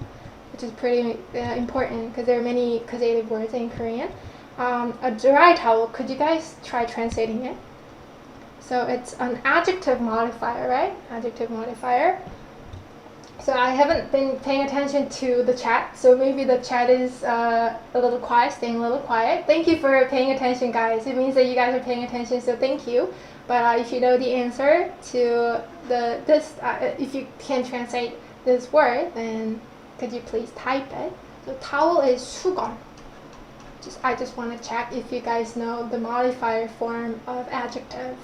S1: which is pretty important because there are many causative words in Korean. A dry towel. Could you guys try translating it? So it's an adjective modifier, right? Adjective modifier. So I haven't been paying attention to the chat, so maybe the chat is a little quiet, staying a little quiet. Thank you for paying attention, guys. It means that you guys are paying attention, so thank you. But if you know the answer to if you can translate this word, then could you please type it? So towel is 수건. I just want to check if you guys know the modifier form of adjective.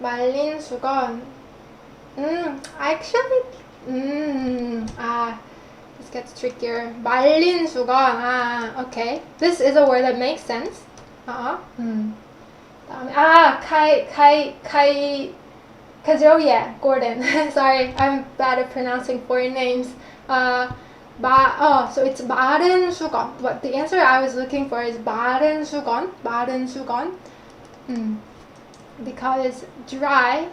S1: 말린 수건. Actually, this gets trickier. 말린 수건. Okay. This is a word that makes sense. Gordon. Sorry, I'm bad at pronouncing foreign names. So it's 마른 수건. But the answer I was looking for is 마른 수건. 마른 수건. Because dry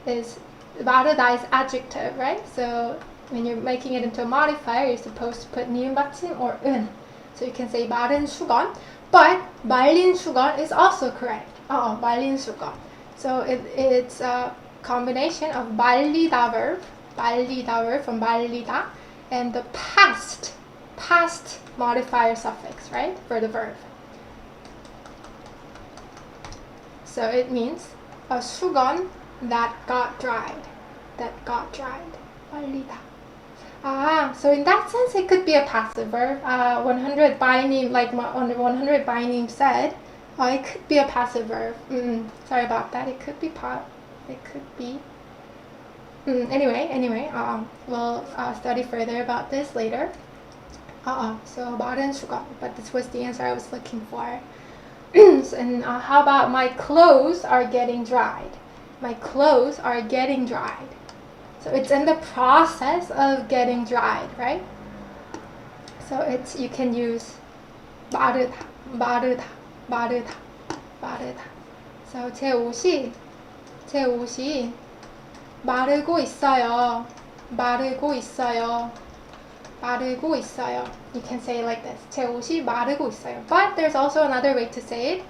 S1: is 마르다 is adjective, right? So when you're making it into a modifier, you're supposed to put 니은 받침 or 은. So you can say 마른 수건. But 말린 수건 is also correct. 말린 수건. So it's a combination of 말리다 verb from 말리다, and the past modifier suffix, right, for the verb. So it means a 수건 that got dried. 말리다. So in that sense, it could be a passive verb. 100 by님, like 100 by님 said, it could be a passive verb. Sorry about that. It could be Anyway, we'll study further about this later. So 마른 수건, but this was the answer I was looking for. And how about my clothes are getting dried? My clothes are getting dried. So it's in the process of getting dried, right? So you can use 마르다. So 제 옷이 마르고 있어요. You can say it like this. 제 옷이 마르고 있어요. But there's also another way to say it.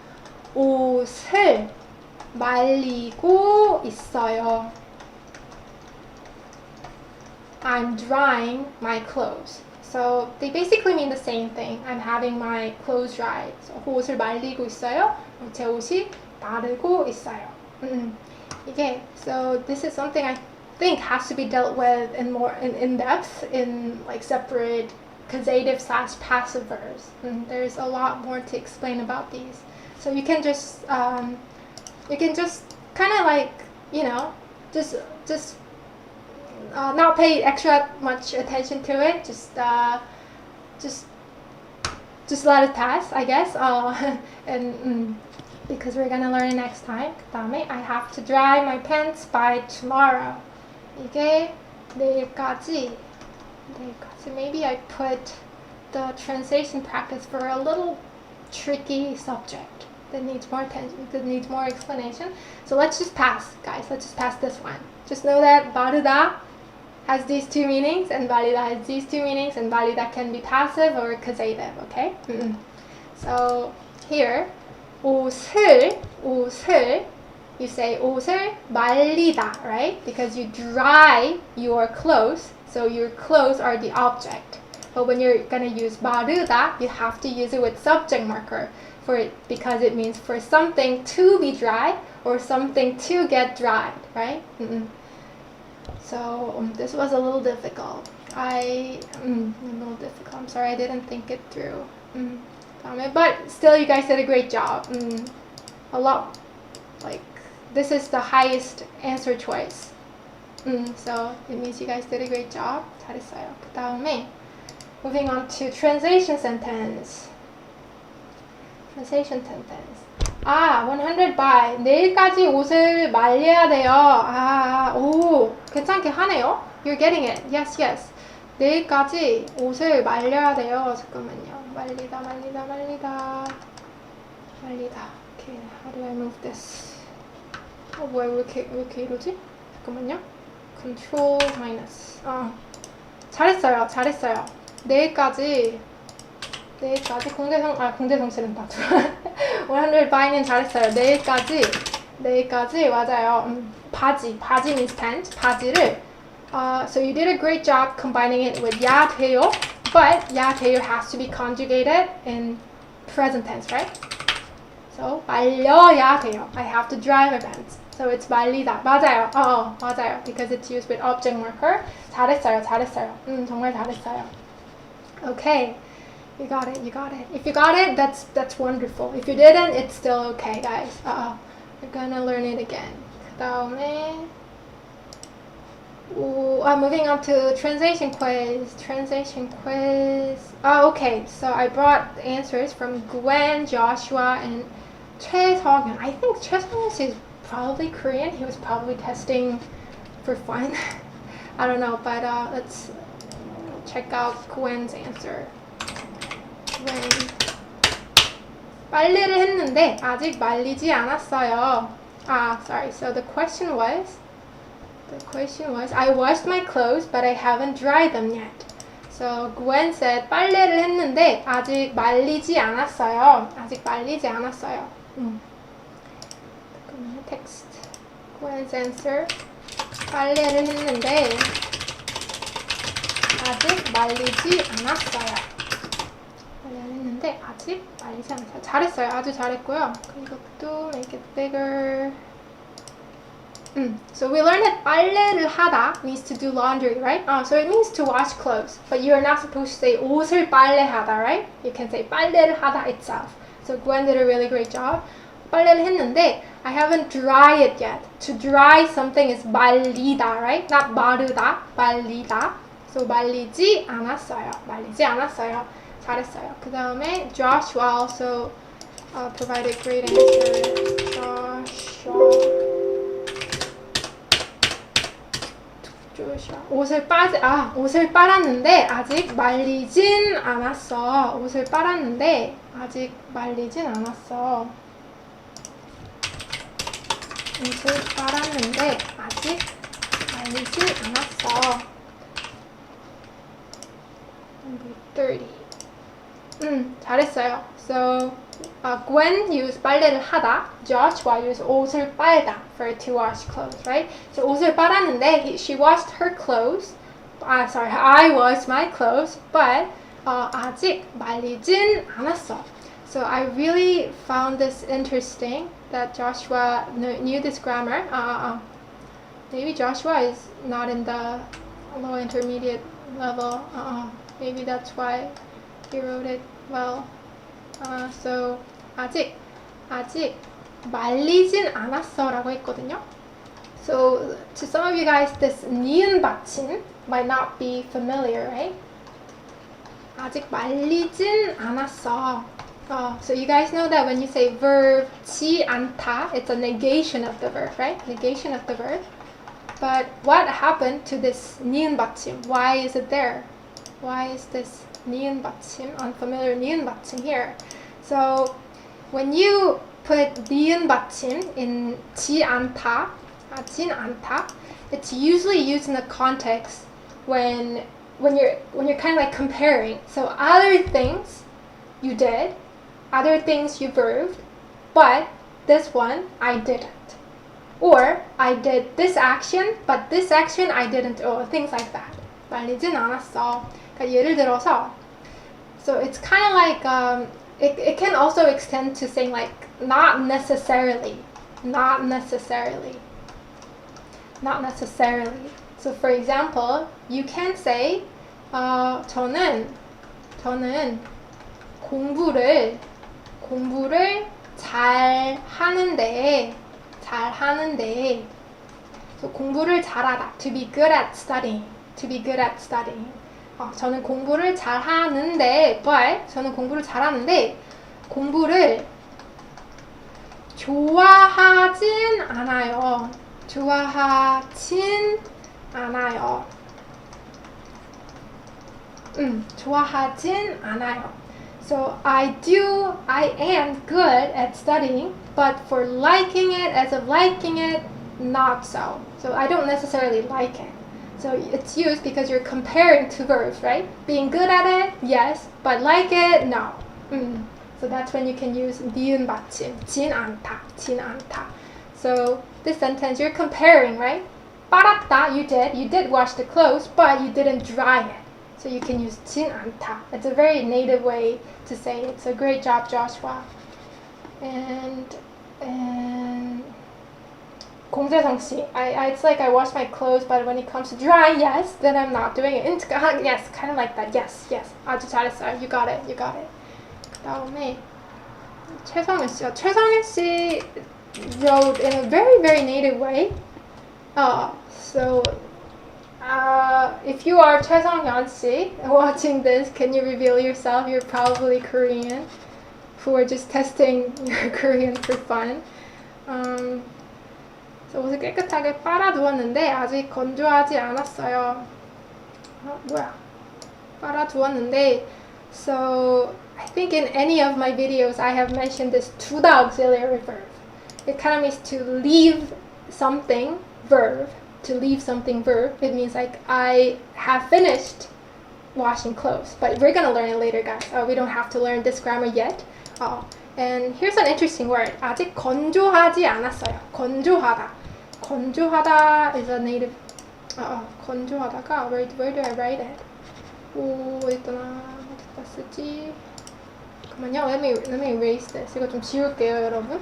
S1: 옷을 말리고 있어요. I'm drying my clothes. So they basically mean the same thing. I'm having my clothes dried. So 옷을 말리고 있어요. 제 옷이 마르고 있어요. So this is something I think has to be dealt with in depth in like separate causative / passive verbs. There's a lot more to explain about these. So you can just kind of like, just not pay extra much attention to it. Just let it pass, I guess. And because we're gonna learn it next time. 그다음에 I have to dry my pants by tomorrow. 이게 내일까지. Maybe I put the translation practice for a little tricky subject that needs more attention, that needs more explanation. So let's just pass, guys. Let's just pass this one. Just know that 마르다 has these two meanings, and 말리다 has these two meanings, and 말리다 can be passive or causative, okay? So here, 옷을, you say 옷을 말리다, right? Because you dry your clothes, so your clothes are the object. But when you're gonna use 마르다, you have to use it with subject marker because it means for something to be dry or something to get dried, right? So this was a little difficult. I'm sorry, I didn't think it through. but still you guys did a great job. A lot, like this is the highest answer choice. So it means you guys did a great job. 잘했어요. 그 다음에 moving on to translation sentence. Translation sentence. 100 by. 내일까지 옷을 말려야 돼요. 오, 괜찮게 하네요. You're getting it. Yes, yes. 내일까지 옷을 말려야 돼요. 잠깐만요. 말리다. Okay, how do I move this? 뭐야, 왜 이렇게 이러지? 잠깐만요. Control minus. 잘했어요. 내일까지 공대성실은 다 100 by는 잘했어요. 내일까지 맞아요. 바지 means pants. 바지를 so you did a great job combining it with 야 돼요, but 야 돼요 has to be conjugated in present tense, right? So 말려야 돼요. I have to dry my pants. So it's 말리다. 맞아요. 맞아요. Because it's used with object marker. 잘했어요. 정말 잘했어요. Okay. You got it. If you got it, that's wonderful. If you didn't, it's still okay, guys. You're gonna learn it again. 그 다음에 moving on to translation quiz. Okay. So I brought the answers from Gwen, Joshua, and 최성현. I think 최성현 is probably Korean. He was probably testing for fun. I don't know, but let's check out Gwen's answer. 빨래를 했는데 아직 말리지 않았어요. Sorry. So the question was I washed my clothes but I haven't dried them yet. So Gwen said 빨래를 했는데 아직 말리지 않았어요. Text. Gwen's answer. 빨래를 했는데 아직 말리지 않았어요. 했는데 아직 말리지 않았어요. 잘했어요. 아주 잘했고요. 이것도 make it bigger. So we learned that 빨래를 하다 means to do laundry, right? So it means to wash clothes. But you are not supposed to say 옷을 빨래하다, right? You can say 빨래를 하다 itself. So Gwen did a really great job. 빨래를 했는데 I haven't dried it yet. To dry something is 말리다, right? Not 마르다, 말리다. So 말리지 않았어요. 잘했어요. 그 다음에 Joshua also provided great answer. Joshua. 옷을 빨았는데 아직 말리진 않았어. 옷을 빨았는데 아직 말리진 않았어. Number 30. 잘했어요. So Gwen used 빨래를 하다. Joshua used 옷을 빨다 for to wash clothes, right? So 옷을 빨았는데 she washed her clothes. I washed my clothes, but 아직 말리진 않았어. So I really found this interesting that Joshua knew this grammar. Maybe Joshua is not in the low intermediate level. Maybe that's why he wrote it well. So 아직 말리진 않았어라고 했거든요. So to some of you guys, this 니은 받침 might not be familiar, right? 아직 말리진 않았어. So you guys know that when you say verb 지 않다, it's a negation of the verb, right? Negation of the verb. But what happened to this 니은 받침? Why is it there? Why is this 니은 받침, unfamiliar 니은 받침 here? So when you put 니은 받침 in 지 않다, it's usually used in the context when you're kind of like comparing. So other things you did, other things you verbed, but this one I didn't. Or I did this action, but this action I didn't. Or things like that. 말리진 않았어. 그러니까 예를 들어서, so it's kind of like it can also extend to saying like not necessarily. So for example, you can say 저는 공부를 잘 하는데 so 공부를 잘하다. To be good at studying. 저는 공부를 잘하는데, but 저는 공부를 잘하는데 공부를 좋아하진 않아요. 좋아하진 않아요. So I am good at studying, but for liking it, as of liking it, not so. So I don't necessarily like it. So it's used because you're comparing two verbs, right? Being good at it, yes, but like it, no. So that's when you can use 니은 받침, 진 않다. So this sentence you're comparing, right? 빨았다, you did wash the clothes, but you didn't dry it. So you can use 진 않다. It's a very native way to say it. So great job, Joshua. And 공재성 씨, it's like I wash my clothes, but when it comes to dry, yes, then I'm not doing it. Yes, kind of like that. Yes. 아주 잘했어요. You got it. 그다음에 최성현 씨 wrote in a very, very native way. So if you are 최성현 씨 watching this, can you reveal yourself? You're probably Korean, who are just testing your Korean for fun. So 옷을 깨끗하게 빨아두었는데 아직 건조하지 않았어요. 빨아두었는데. So I think in any of my videos I have mentioned this to the auxiliary verb. It kind of means to leave something verb. It means like I have finished washing clothes. But we're gonna learn it later, guys. We don't have to learn this grammar yet. And here's an interesting word. 아직 건조하지 않았어요. 건조하다 is a native. 건조하다가 where do I write it? 어디다 쓰지? 잠깐만요. Let me erase this. 이거 좀 지울게요, 여러분.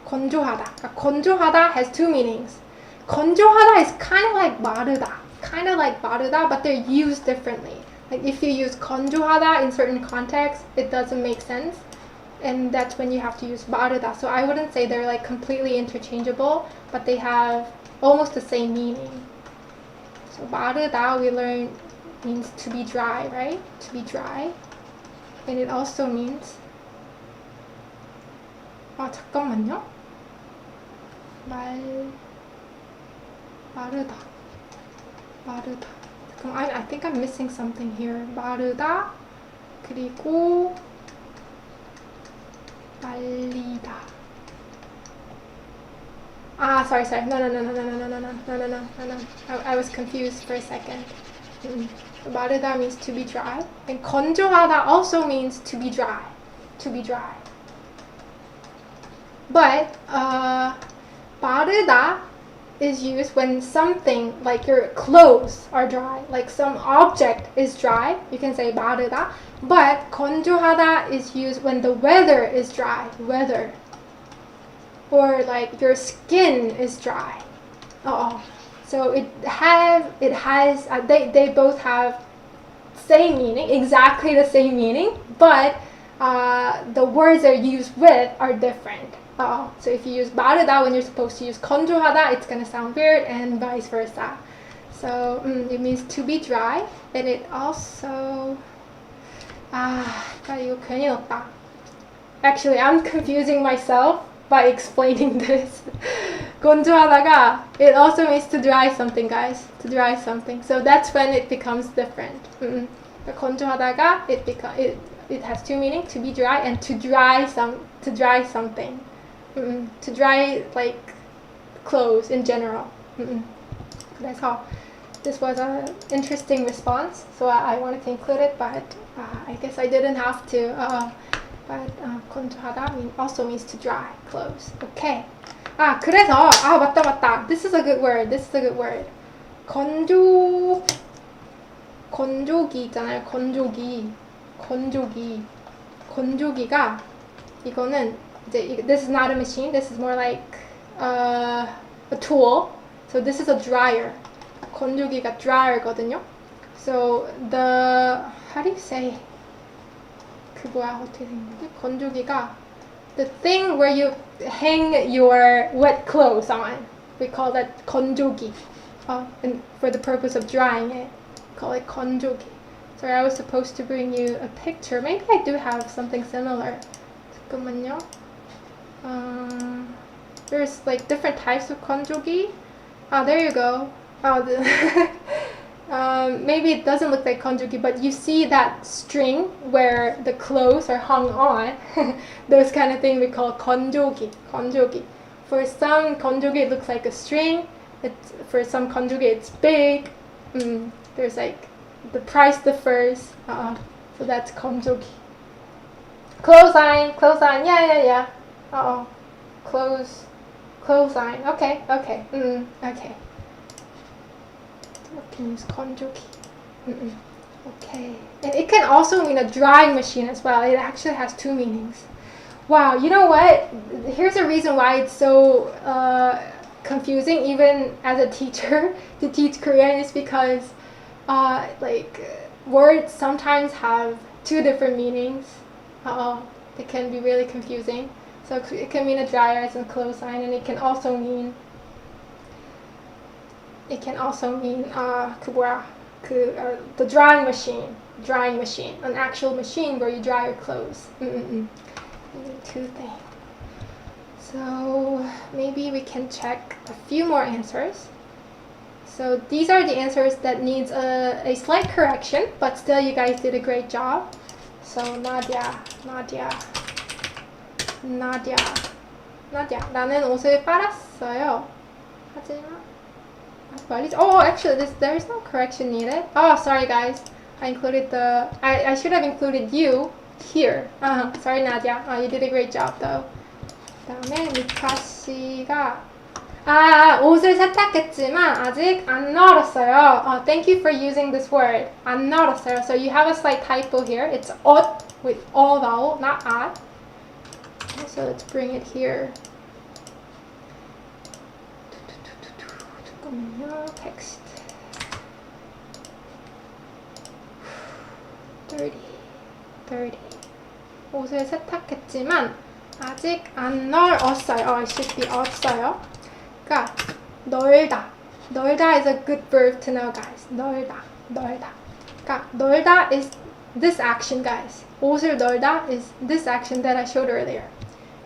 S1: 건조하다. 건조하다 has two meanings. 건조하다 is kind of like 마르다, but they're used differently. Like if you use 건조하다 in certain contexts, it doesn't make sense, and that's when you have to use 마르다. So I wouldn't say they're like completely interchangeable, but they have almost the same meaning. So 마르다 we learned means to be dry, right? To be dry, and it also means 잠깐만요. 마르다. I think I'm missing something here. 마르다 그리고 말리다. Sorry. No. I was confused for a second. 마르다 means to be dry, and 건조하다 also means to be dry. But 마르다 is used when something like your clothes are dry, like some object is dry. You can say 마르다. But 건조하다 is used when the weather is dry, or like your skin is dry. So they both have same meaning, exactly the same meaning, but the words they're used with are different. So if you use 마르다 when you're supposed to use 건조하다, it's gonna sound weird, and vice versa. So it means to be dry, and it also 이거 괜히 넣었다. Actually, I'm confusing myself by explaining this. 건조하다가 it also means to dry something, guys. To dry something. So that's when it becomes different. 건조하다가 it has two meanings: to be dry and to dry something. To dry like clothes in general. That's all. This was an interesting response, so I wanted to include it, but I guess I didn't have to. But 건조하다 also means to dry clothes. Okay. 그래서 맞다. This is a good word. 건조기 있잖아요. 건조기가 이거는 이제 this is not a machine. This is more like a tool. So So this is a dryer. 건조기가 dryer거든요. So the, how do you say? 그 뭐야, 어떻게 생겼지? 건조기가 the thing where you hang your wet clothes on. We call that 건조기. And for the purpose of drying it, call it 건조기. Sorry, I was supposed to bring you a picture. Maybe I do have something similar. 잠깐만요. There's like different types of 건조기. There you go. Maybe it doesn't look like 건조기, but you see that string where the clothes are hung on. Those kind of thing we call 건조기. 건조기. For some 건조기 it looks like a string. For some 건조기 it's big. There's like the price differs. So that's 건조기. Clothesline. Yeah. Clothesline. Okay. Okay. What can use 건조기? Okay. And it can also mean a drying machine as well. It actually has two meanings. Wow, you know what? Here's a reason why it's so confusing, even as a teacher, to teach Korean, is because words sometimes have two different meanings. It can be really confusing. So it can mean a dryer as in clothesline, and it can also mean the drying machine, an actual machine where you dry your clothes. Two things. So maybe we can check a few more answers. So these are the answers that needs a slight correction, but still you guys did a great job. So Nadia. 나는 옷을 빨았어요. 하지만 actually there is no correction needed. Oh, sorry guys. I included I should have included you here. Sorry Nadia. You did a great job though. 그다음에 미카 씨가 옷을 세탁했지만 아직 안 널었어요. Thank you for using this word. 안 널었어요. So you have a slight typo here. It's 옷 with all vowel, not 앗. So let's bring it here. 잠깐만요. Text. 30. 옷을 세탁했지만 아직 안 널었어요. It should be 없어요. 그러니까 널다 is a good verb to know, guys. 널다. 그러니까 널다 is this action, guys. 옷을 널다 is this action that I showed earlier.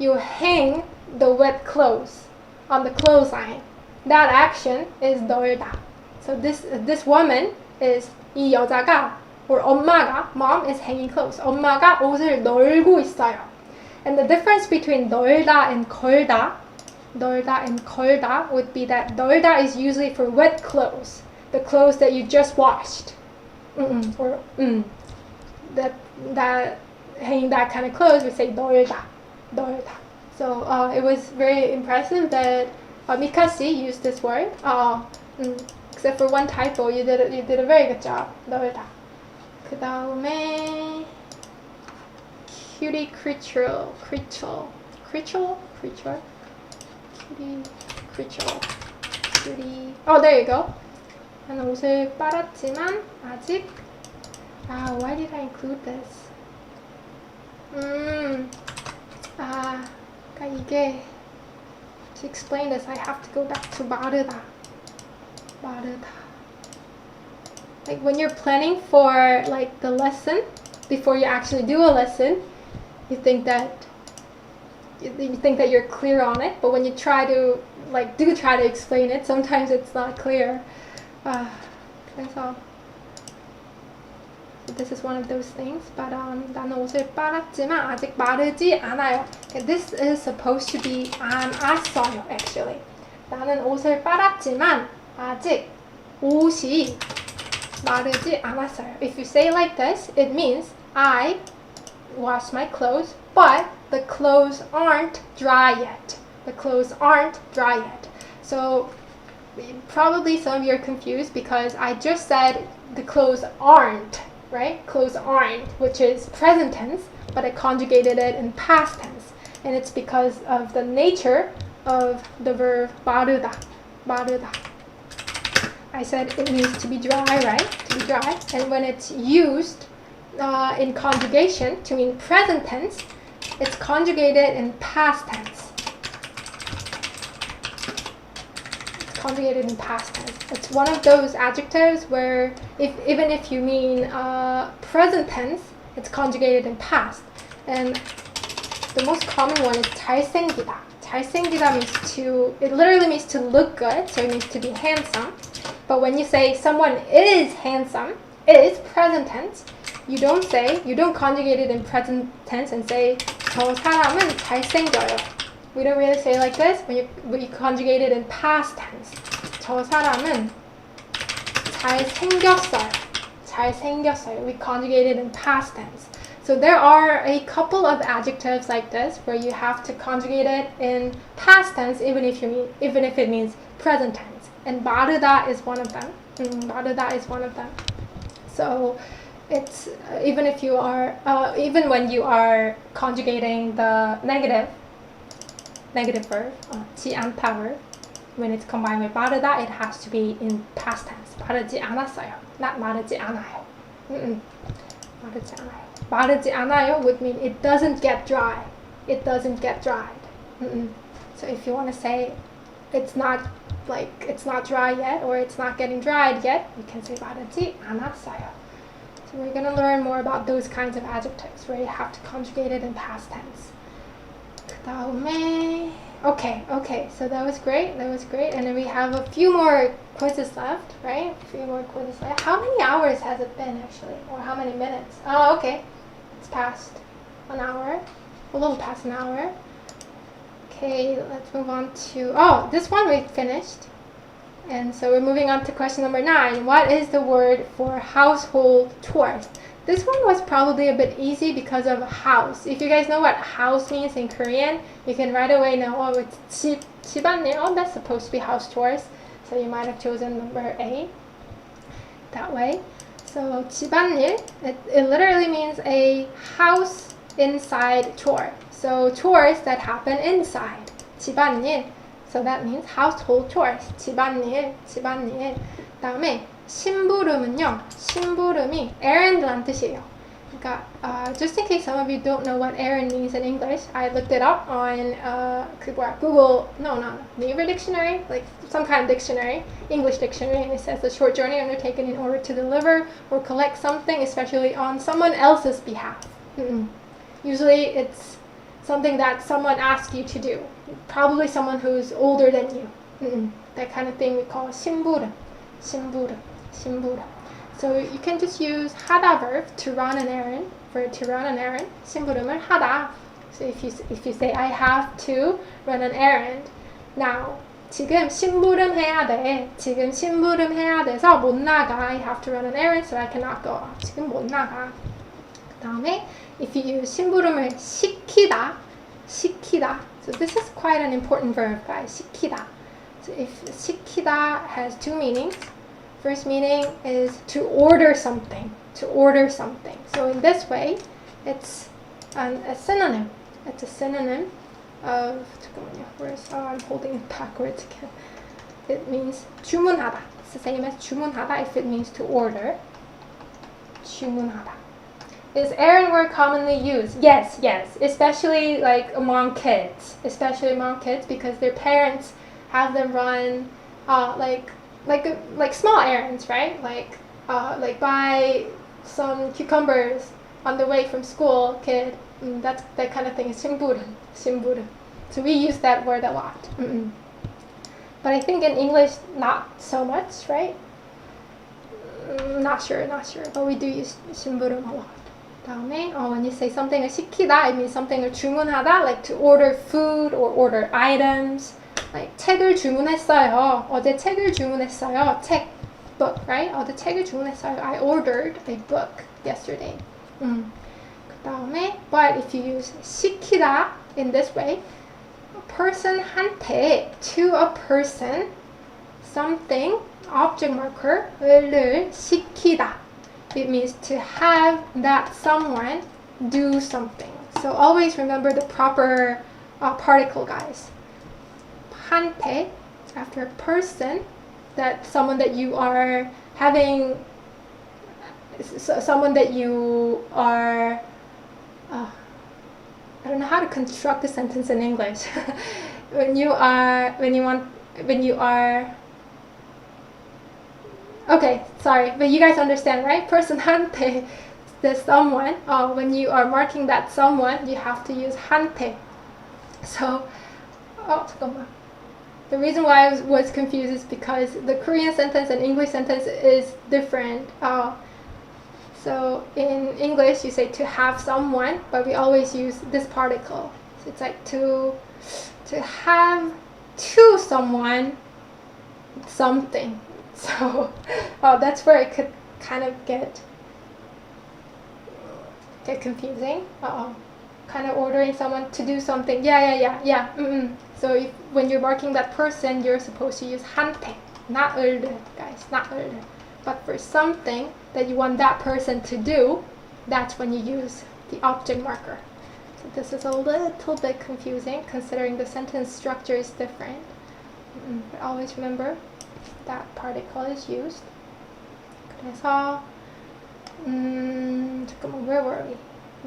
S1: You hang the wet clothes on the clothesline. That action is 널다. So this woman is 이 여자가 or 엄마가, mom is hanging clothes. 엄마가 옷을 널고 있어요. And the difference between 널다 and 걸다 would be that 널다 is usually for wet clothes, the clothes that you just washed, that hanging that kind of clothes we say 널다. So it was very impressive that Mikasi used this word. Except for one typo, you did a very good job. 널다. 그 다음에 cutie creature. Oh, there you go. 나는 옷을 빨았지만 아직 why did I include this? 그러니까 이게 to explain this I have to go back to 마르다. Like when you're planning for like the lesson before you actually do a lesson, you think that you're clear on it, but when you try to explain it, sometimes it's not clear. 그래서 this is one of those things. But 나는 옷을 빨았지만 아직 마르지 않아요. Okay, this is supposed to be 안 왔어요, actually. 나는 옷을 빨았지만 아직 옷이 마르지 않았어요. If you say like this, it means I washed my clothes, but the clothes aren't dry yet. So probably some of you are confused because I just said the clothes aren't, right? Clothes aren't, which is present tense, but I conjugated it in past tense. And it's because of the nature of the verb 마르다. I said it means to be dry, right? To be dry. And when it's used in conjugation to mean present tense, it's conjugated in past tense. It's conjugated in past tense. It's one of those adjectives where even if you mean present tense, it's conjugated in past. And the most common one is 잘생기다. 잘생기다 means it literally means to look good, so it means to be handsome. But when you say someone is handsome, is present tense, you don't conjugate it in present tense and say 저 사람은 잘생겨요. We don't really say it like this. When you conjugate it in past tense, 저 사람은 잘생겼어요. 잘생겼어요. We conjugate it in past tense. So there are a couple of adjectives like this where you have to conjugate it in past tense even if it means present tense. And 마르다 is one of them. 마르다 is one of them. So it's even when you are conjugating the negative verb, 지 않다 verb, when it's combined with 마르다, it has to be in past tense. 마르지 않았어요. Not 마르지 않아요. 마르지 않아요. 마르지 않아요 would mean it doesn't get dry. It doesn't get dried. So if you want to say it's not dry yet or it's not getting dried yet, you can say 마르지 않았어요. So we're going to learn more about those kinds of adjectives where you have to conjugate it in past tense. 그다음에 okay, so that was great. And then we have a few more quizzes left, right? A few more quizzes left. How many hours has it been actually? Or how many minutes? Oh, okay. It's past an hour. A little past an hour. Okay, let's move on to this one we finished. And so we're moving on to question number 9. What is the word for household chores? This one was probably a bit easy because of house. If you guys know what house means in Korean, you can right away know, it's 집안일. That's supposed to be house chores. So you might have chosen number A that way. So 집안일, it literally means a house inside chore. So chores that happen inside. 집안일. So that means household chores. 집안일. 다음에 심부름은요. 심부름이 errand란 뜻이에요. 그러니까 just in case some of you don't know what errand means in English, I looked it up on Google. No, Naver dictionary, like some kind of dictionary, English dictionary, and it says a short journey undertaken in order to deliver or collect something, especially on someone else's behalf. Usually it's something that someone asks you to do. Probably someone who's older than you. That kind of thing we call 심부름. So you can just use 하다 verb to run an errand. 심부름을 하다. So if you say I have to run an errand. Now 지금 심부름해야 돼서 못 나가. I have to run an errand, so I cannot go. 지금 못 나가. 그다음에 if you use 심부름을 시키다. So this is quite an important verb, guys. 시키다. So if 시키다 has two meanings. First meaning is to order something. So in this way, it's a synonym. It's a synonym of, I'm holding it backwards again. It means 주문하다. It's the same as 주문하다 if it means to order. 주문하다. Is errand word commonly used? Yes. Especially among kids, because their parents have them run like small errands, right? Like buy some cucumbers on the way from school, kid. That kind of thing is 심부름. So we use that word a lot. But I think in English not so much, right? Not sure. But we do use 심부름 a lot. 다음에 when you say something을 시키다, it means something을 주문하다, like to order food or order items. Like 책을 주문했어요. 어제 책을 주문했어요. 책, book, right? 어제 책을 주문했어요. I ordered a book yesterday. 그다음에 but if you use 시키다 in this way, a person한테, to a person, something, object marker를 시키다. It means to have that someone do something. So always remember the proper particle, guys. 한테, after person, that someone that you are having, someone that you are, I don't know how to construct a sentence in English. when you are, okay, sorry, but you guys understand, right? Person한테, the someone, when you are marking that someone, you have to use 한테. So, 잠깐만. The reason why I was confused is because the Korean sentence and English sentence is different. So in English you say to have someone, but we always use this particle. So it's like to have to someone something. So that's where it could kind of get confusing. Kind of ordering someone to do something. Yeah. So when you're marking that person, you're supposed to use 한테, not 을을, guys, not 을을. But for something that you want that person to do, that's when you use the object marker. So this is a little bit confusing considering the sentence structure is different. But always remember that particle is used. 그래서 잠깐만, where were we?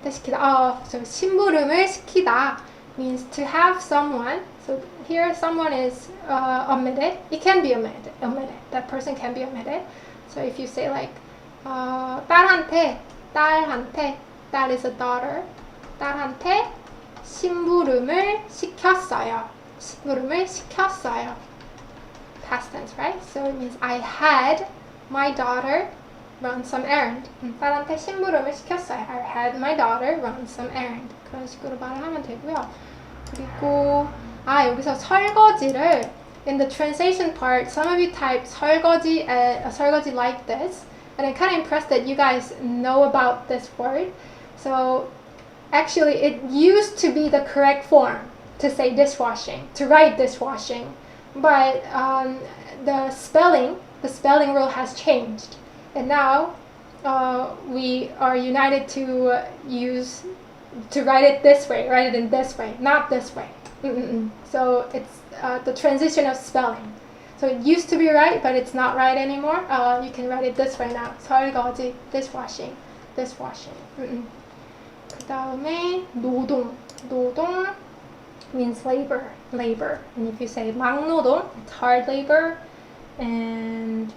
S1: 시키다. So 심부름을 시키다 means to have someone. So here someone is omitted. It can be omitted. That person can be omitted. So if you say like 딸한테, 딸 is a daughter. 딸한테 심부름을 시켰어요. Past tense, right? So it means I had my daughter run some errand. 딸한테 심부름을 시켰어요. I had my daughter run some errand. 그런 식으로 말을 하면 되고요. 그리고 여기서 설거지를 in the translation part, some of you type 설거지 like this, and I'm kind of impressed that you guys know about this word. So actually it used to be the correct form to say dishwashing, to write dishwashing, but the spelling rule has changed, and now we are united to write it this way, write it in this way, not this way. So it's the transition of spelling. So it used to be right, but it's not right anymore. You can write it this way now. 설거지, dishwashing. 그 다음에 노동 means labor. And if you say 막노동, it's hard labor. And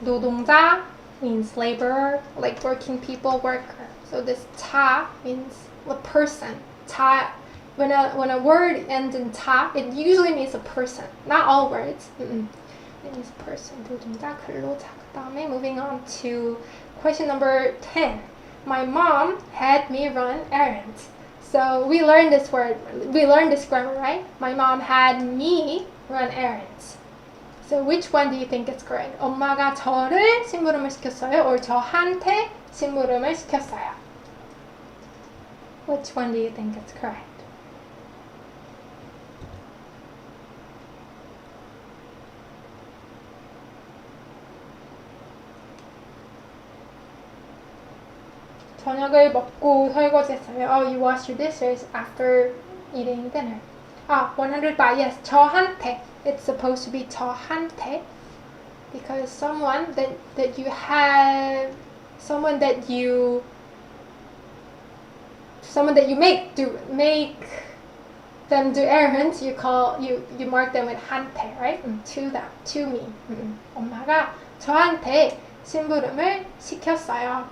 S1: 노동자 means laborer, like working people, worker. So this 자 means a person. 자, when a word ends in 자, it usually means a person. Not all words. It means person. 노동자, 근로자. 그다음에 moving on to question number 10. My mom had me run errands. So we learned this grammar, right? My mom had me run errands. So which one do you think is correct? 엄마가 저를 심부름을 시켰어요, or 저한테 심부름을 시켰어요? Which one do you think is correct? 저녁을 먹고 설거지했어요. You washed your dishes after eating dinner. 100 baht, yes, 저한테. It's supposed to be 저한테 because someone that you have, someone that you make them do errands, you mark them with 한테, right? To me. 엄마가 저한테 심부름을 시켰어요.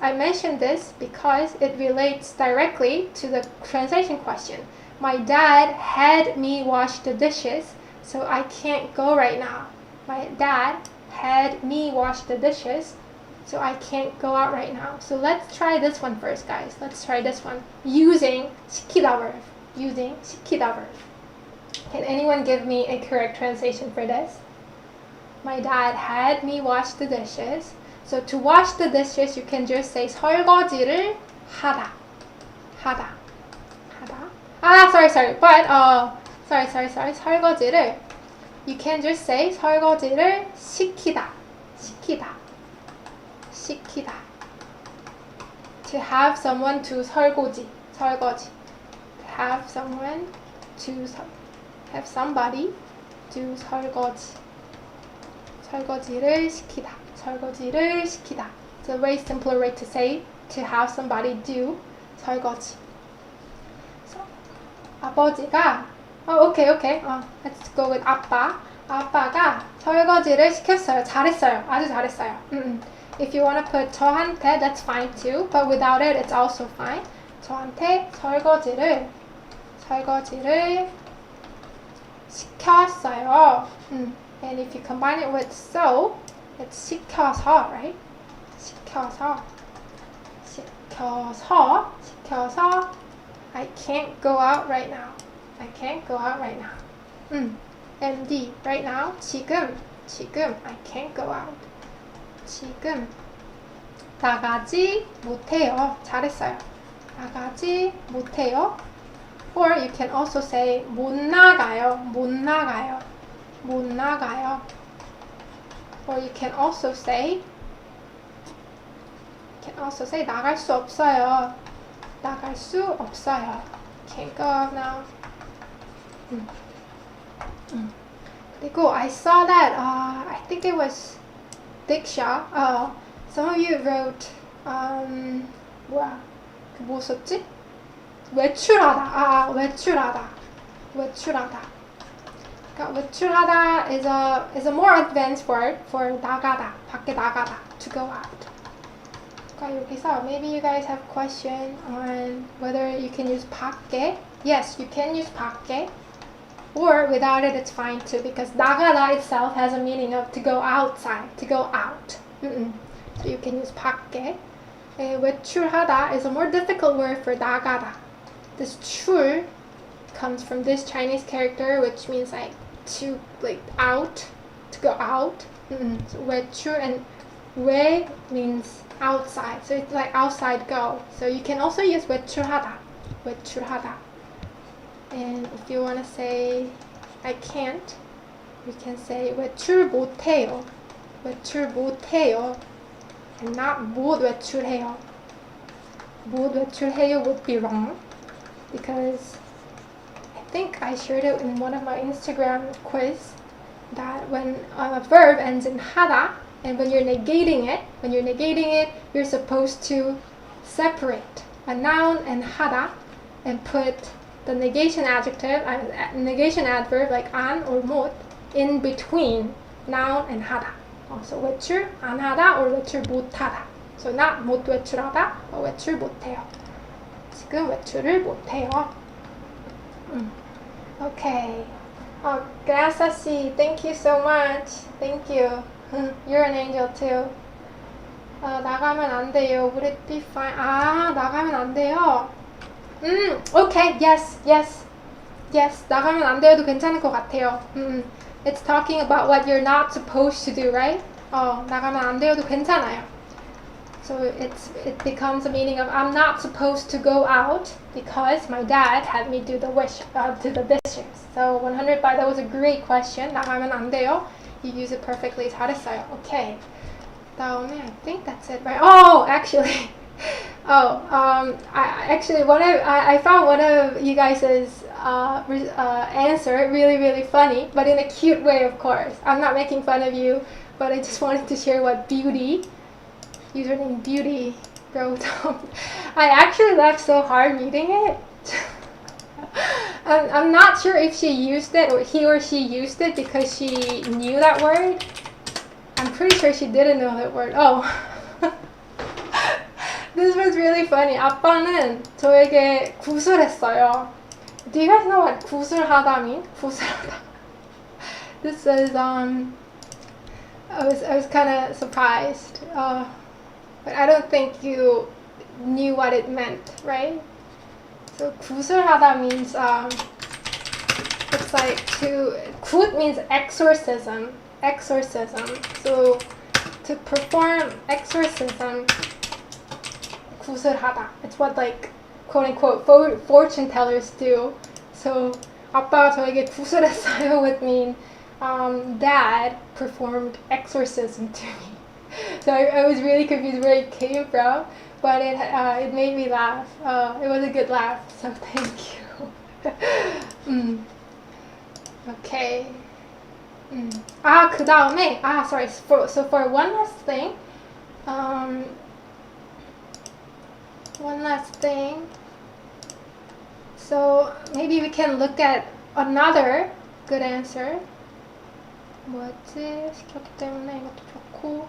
S1: I mentioned this because it relates directly to the translation question. My dad had me wash the dishes, so I can't go right now. My dad had me wash the dishes, so I can't go out right now. So let's try this one first, guys. Let's try this one using 시키다 verb. Can anyone give me a correct translation for this? My dad had me wash the dishes. So to wash the dishes, you can just say 설거지를 하다. Sorry. But 설거지를, you can just say 설거지를 시키다. To have someone to 설거지. To have somebody do 설거지. 설거지를 시키다. 설거지를 시키다. It's a very simpler way to say to have somebody do 설거지. So, 아버지가 okay. Let's go with 아빠. 아빠가 설거지를 시켰어요. 잘했어요. 아주 잘했어요. If you want to put 저한테, that's fine too. But without it, it's also fine. 저한테 설거지를 시켰어요. And if you combine it with so, it's 시켜서, right? 시켜서 I can't go out right now. MD, right now, 지금 I can't go out. 지금 나가지 못해요. 잘했어요. 나가지 못해요. Or you can also say 못 나가요. Or you can also say 나갈 수 없어요. Can't go out now. 그리고 I saw that I think it was Diksha. Some of you wrote 뭐 썼지? 외출하다. 그러니까 외출하다 is a more advanced word for 나가다. 밖에 나가다. To go out. 그러니까 여기서 maybe you guys have question on whether you can use 밖에. Yes, you can use 밖에. Or without it, it's fine too, because 나가다 itself has a meaning of to go outside, to go out. So you can use 밖에. 외출하다 is a more difficult word for 나가다. This 출 comes from this Chinese character, which means out, to go out. So 외출 and 외 means outside, so it's like outside go. So you can also use 외출하다. And if you want to say I can't, you can say 외출 못해요. And not 못 외출해요. 못 외출해요 would be wrong, because I think I shared it in one of my Instagram quiz that when a verb ends in 하다, and when you're negating it, you're supposed to separate a noun and 하다 and put the negation adjective, negation adverb like 안 or 못 in between noun and 하다. So 외출 안 하다 or 외출 못 하다. So not 못 외출하다, but 외출 못해요. 지금 외출을 못해요. Okay. Gracias, thank you so much. Thank you. You're an angel too. 나가면 안 돼요. Would it be fine? 나가면 안 돼요. Okay, yes. 나가면 안 돼요도 괜찮을 것 같아요. It's talking about what you're not supposed to do, right? 나가면 안 돼요도 괜찮아요. So it becomes a meaning of I'm not supposed to go out because my dad had me do the dishes. So 100 baht, that was a great question. 나가면 안 돼요. You use it perfectly. 잘했어요. Okay. 다음에 I think that's it, right? Actually. I found one of you guys' answer really funny, but in a cute way, of course. I'm not making fun of you, but I just wanted to share what username Beauty wrote. I actually laughed so hard reading it. I'm not sure if she used it or he or she used it because she knew that word. I'm pretty sure she didn't know that word. This was really funny. 아빠는 저에게 구슬했어요. Do you guys know what 구슬하다 means? 구슬하다. This is I was kind of surprised, but I don't think you knew what it meant, right? So 구슬하다 means it's like 굿 means exorcism. So to perform exorcism. 구슬하다. It's what quote unquote fortune tellers do. So 아빠가 저에게 구슬했어요 would mean dad performed exorcism to me. So I was really confused where it came from, but it made me laugh. It was a good laugh, so thank you. Okay. 그 다음에 sorry. So for one last thing, So maybe we can look at another good answer. 뭐였지? 시켰기 때문에 이것도 좋고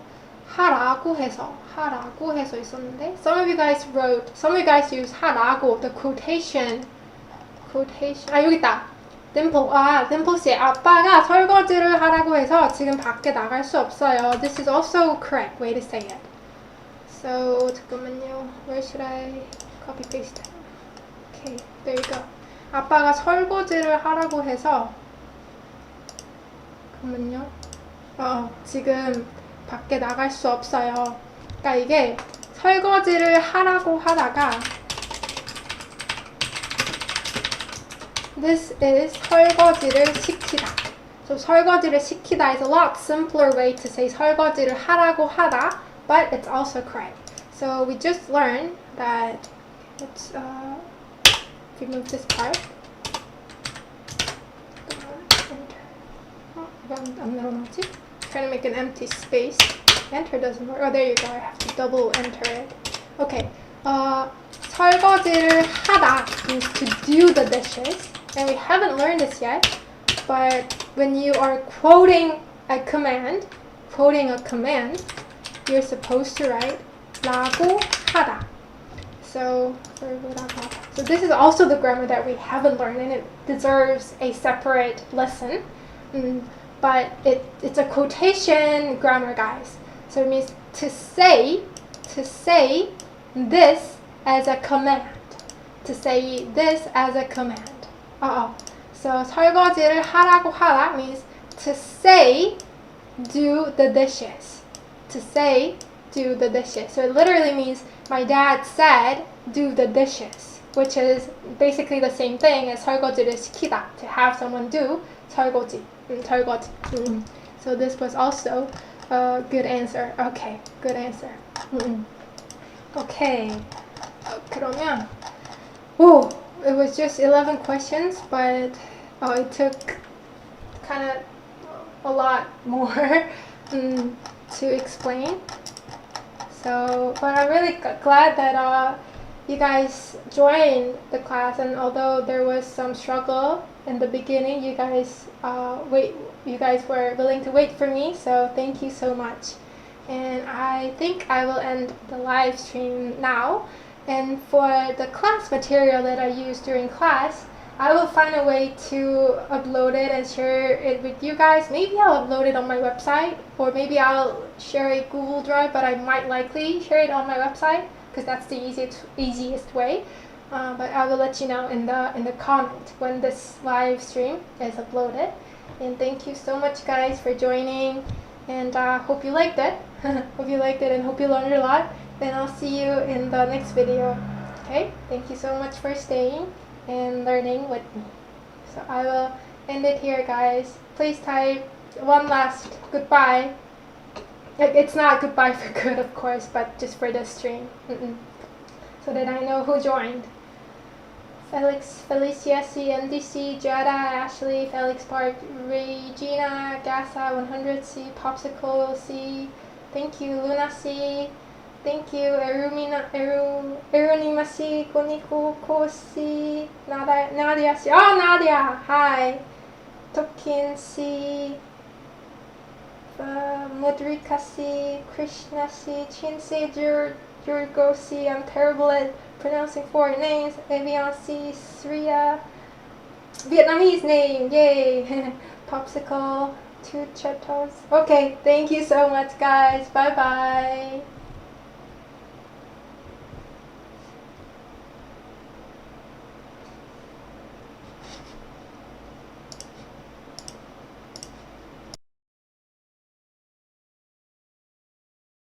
S1: 하라고 해서 있었는데 some of you guys use 하라고 the quotation 여기 있다. dimple 씨 아빠가 설거지를 하라고 해서 지금 밖에 나갈 수 없어요. This is also correct way to say it. So 잠깐만요. Where should I copy paste it? Okay, there you go. 아빠가 설거지를 하라고 해서 잠깐만요. 지금 밖에 나갈 수 없어요. 그러니까 이게 설거지를 하라고 하다가 This is 설거지를 시키다. So 설거지를 시키다 is a lot simpler way to say 설거지를 하라고 하다, but it's also correct. So we just learned that let's remove this part. I'm trying to make an empty space. Enter doesn't work. Oh, there you go. I have to double enter it. Okay. 설거지를 하다 means to do the dishes. And we haven't learned this yet, but when you are quoting a command, you're supposed to write 라고 하다. So this is also the grammar that we haven't learned, and it deserves a separate lesson. But it's a quotation grammar, guys. So it means to say this as a command. To say this as a command. So 설거지를 하라고 하다 means to say do the dishes. To say do the dishes. So it literally means my dad said do the dishes, which is basically the same thing as 설거지를 시키다. To have someone do 설거지. So this was also a good answer. Okay, good answer. Okay. 그러면 it was just 11 questions, but it took kind of a lot more to explain. So, but I'm really glad that you guys joined the class, and although there was some struggle in the beginning, you guys were willing to wait for me, so thank you so much. And I think I will end the live stream now. And for the class material that I use during class, I will find a way to upload it and share it with you guys. Maybe I'll upload it on my website, or maybe I'll share a Google Drive, but I might likely share it on my website because that's the easiest way. But I will let you know in the comment when this live stream is uploaded. And thank you so much, guys, for joining. And hope you liked it. Hope you liked it and hope you learned a lot. Then I'll see you in the next video. Okay? Thank you so much for staying and learning with me. So I will end it here, guys. Please type one last goodbye. It's not goodbye for good, of course, but just for the stream. So that I know who joined. Felix, Felicia C, NDC, Jada, Ashley, Felix Park, Regina, Gasa, 100C, Popsicle C. Thank you, Luna C. Thank you, Erunima C, Koniko C, Nadia C. Oh, Nadia! Hi! Tokin C, Mudrika C, Krishna C, Chinsei Jurgo C. I'm terrible at pronouncing foreign names. Evian C, Sriya. Vietnamese name! Yay! Popsicle, two chetos. Okay, thank you so much, guys. Bye bye.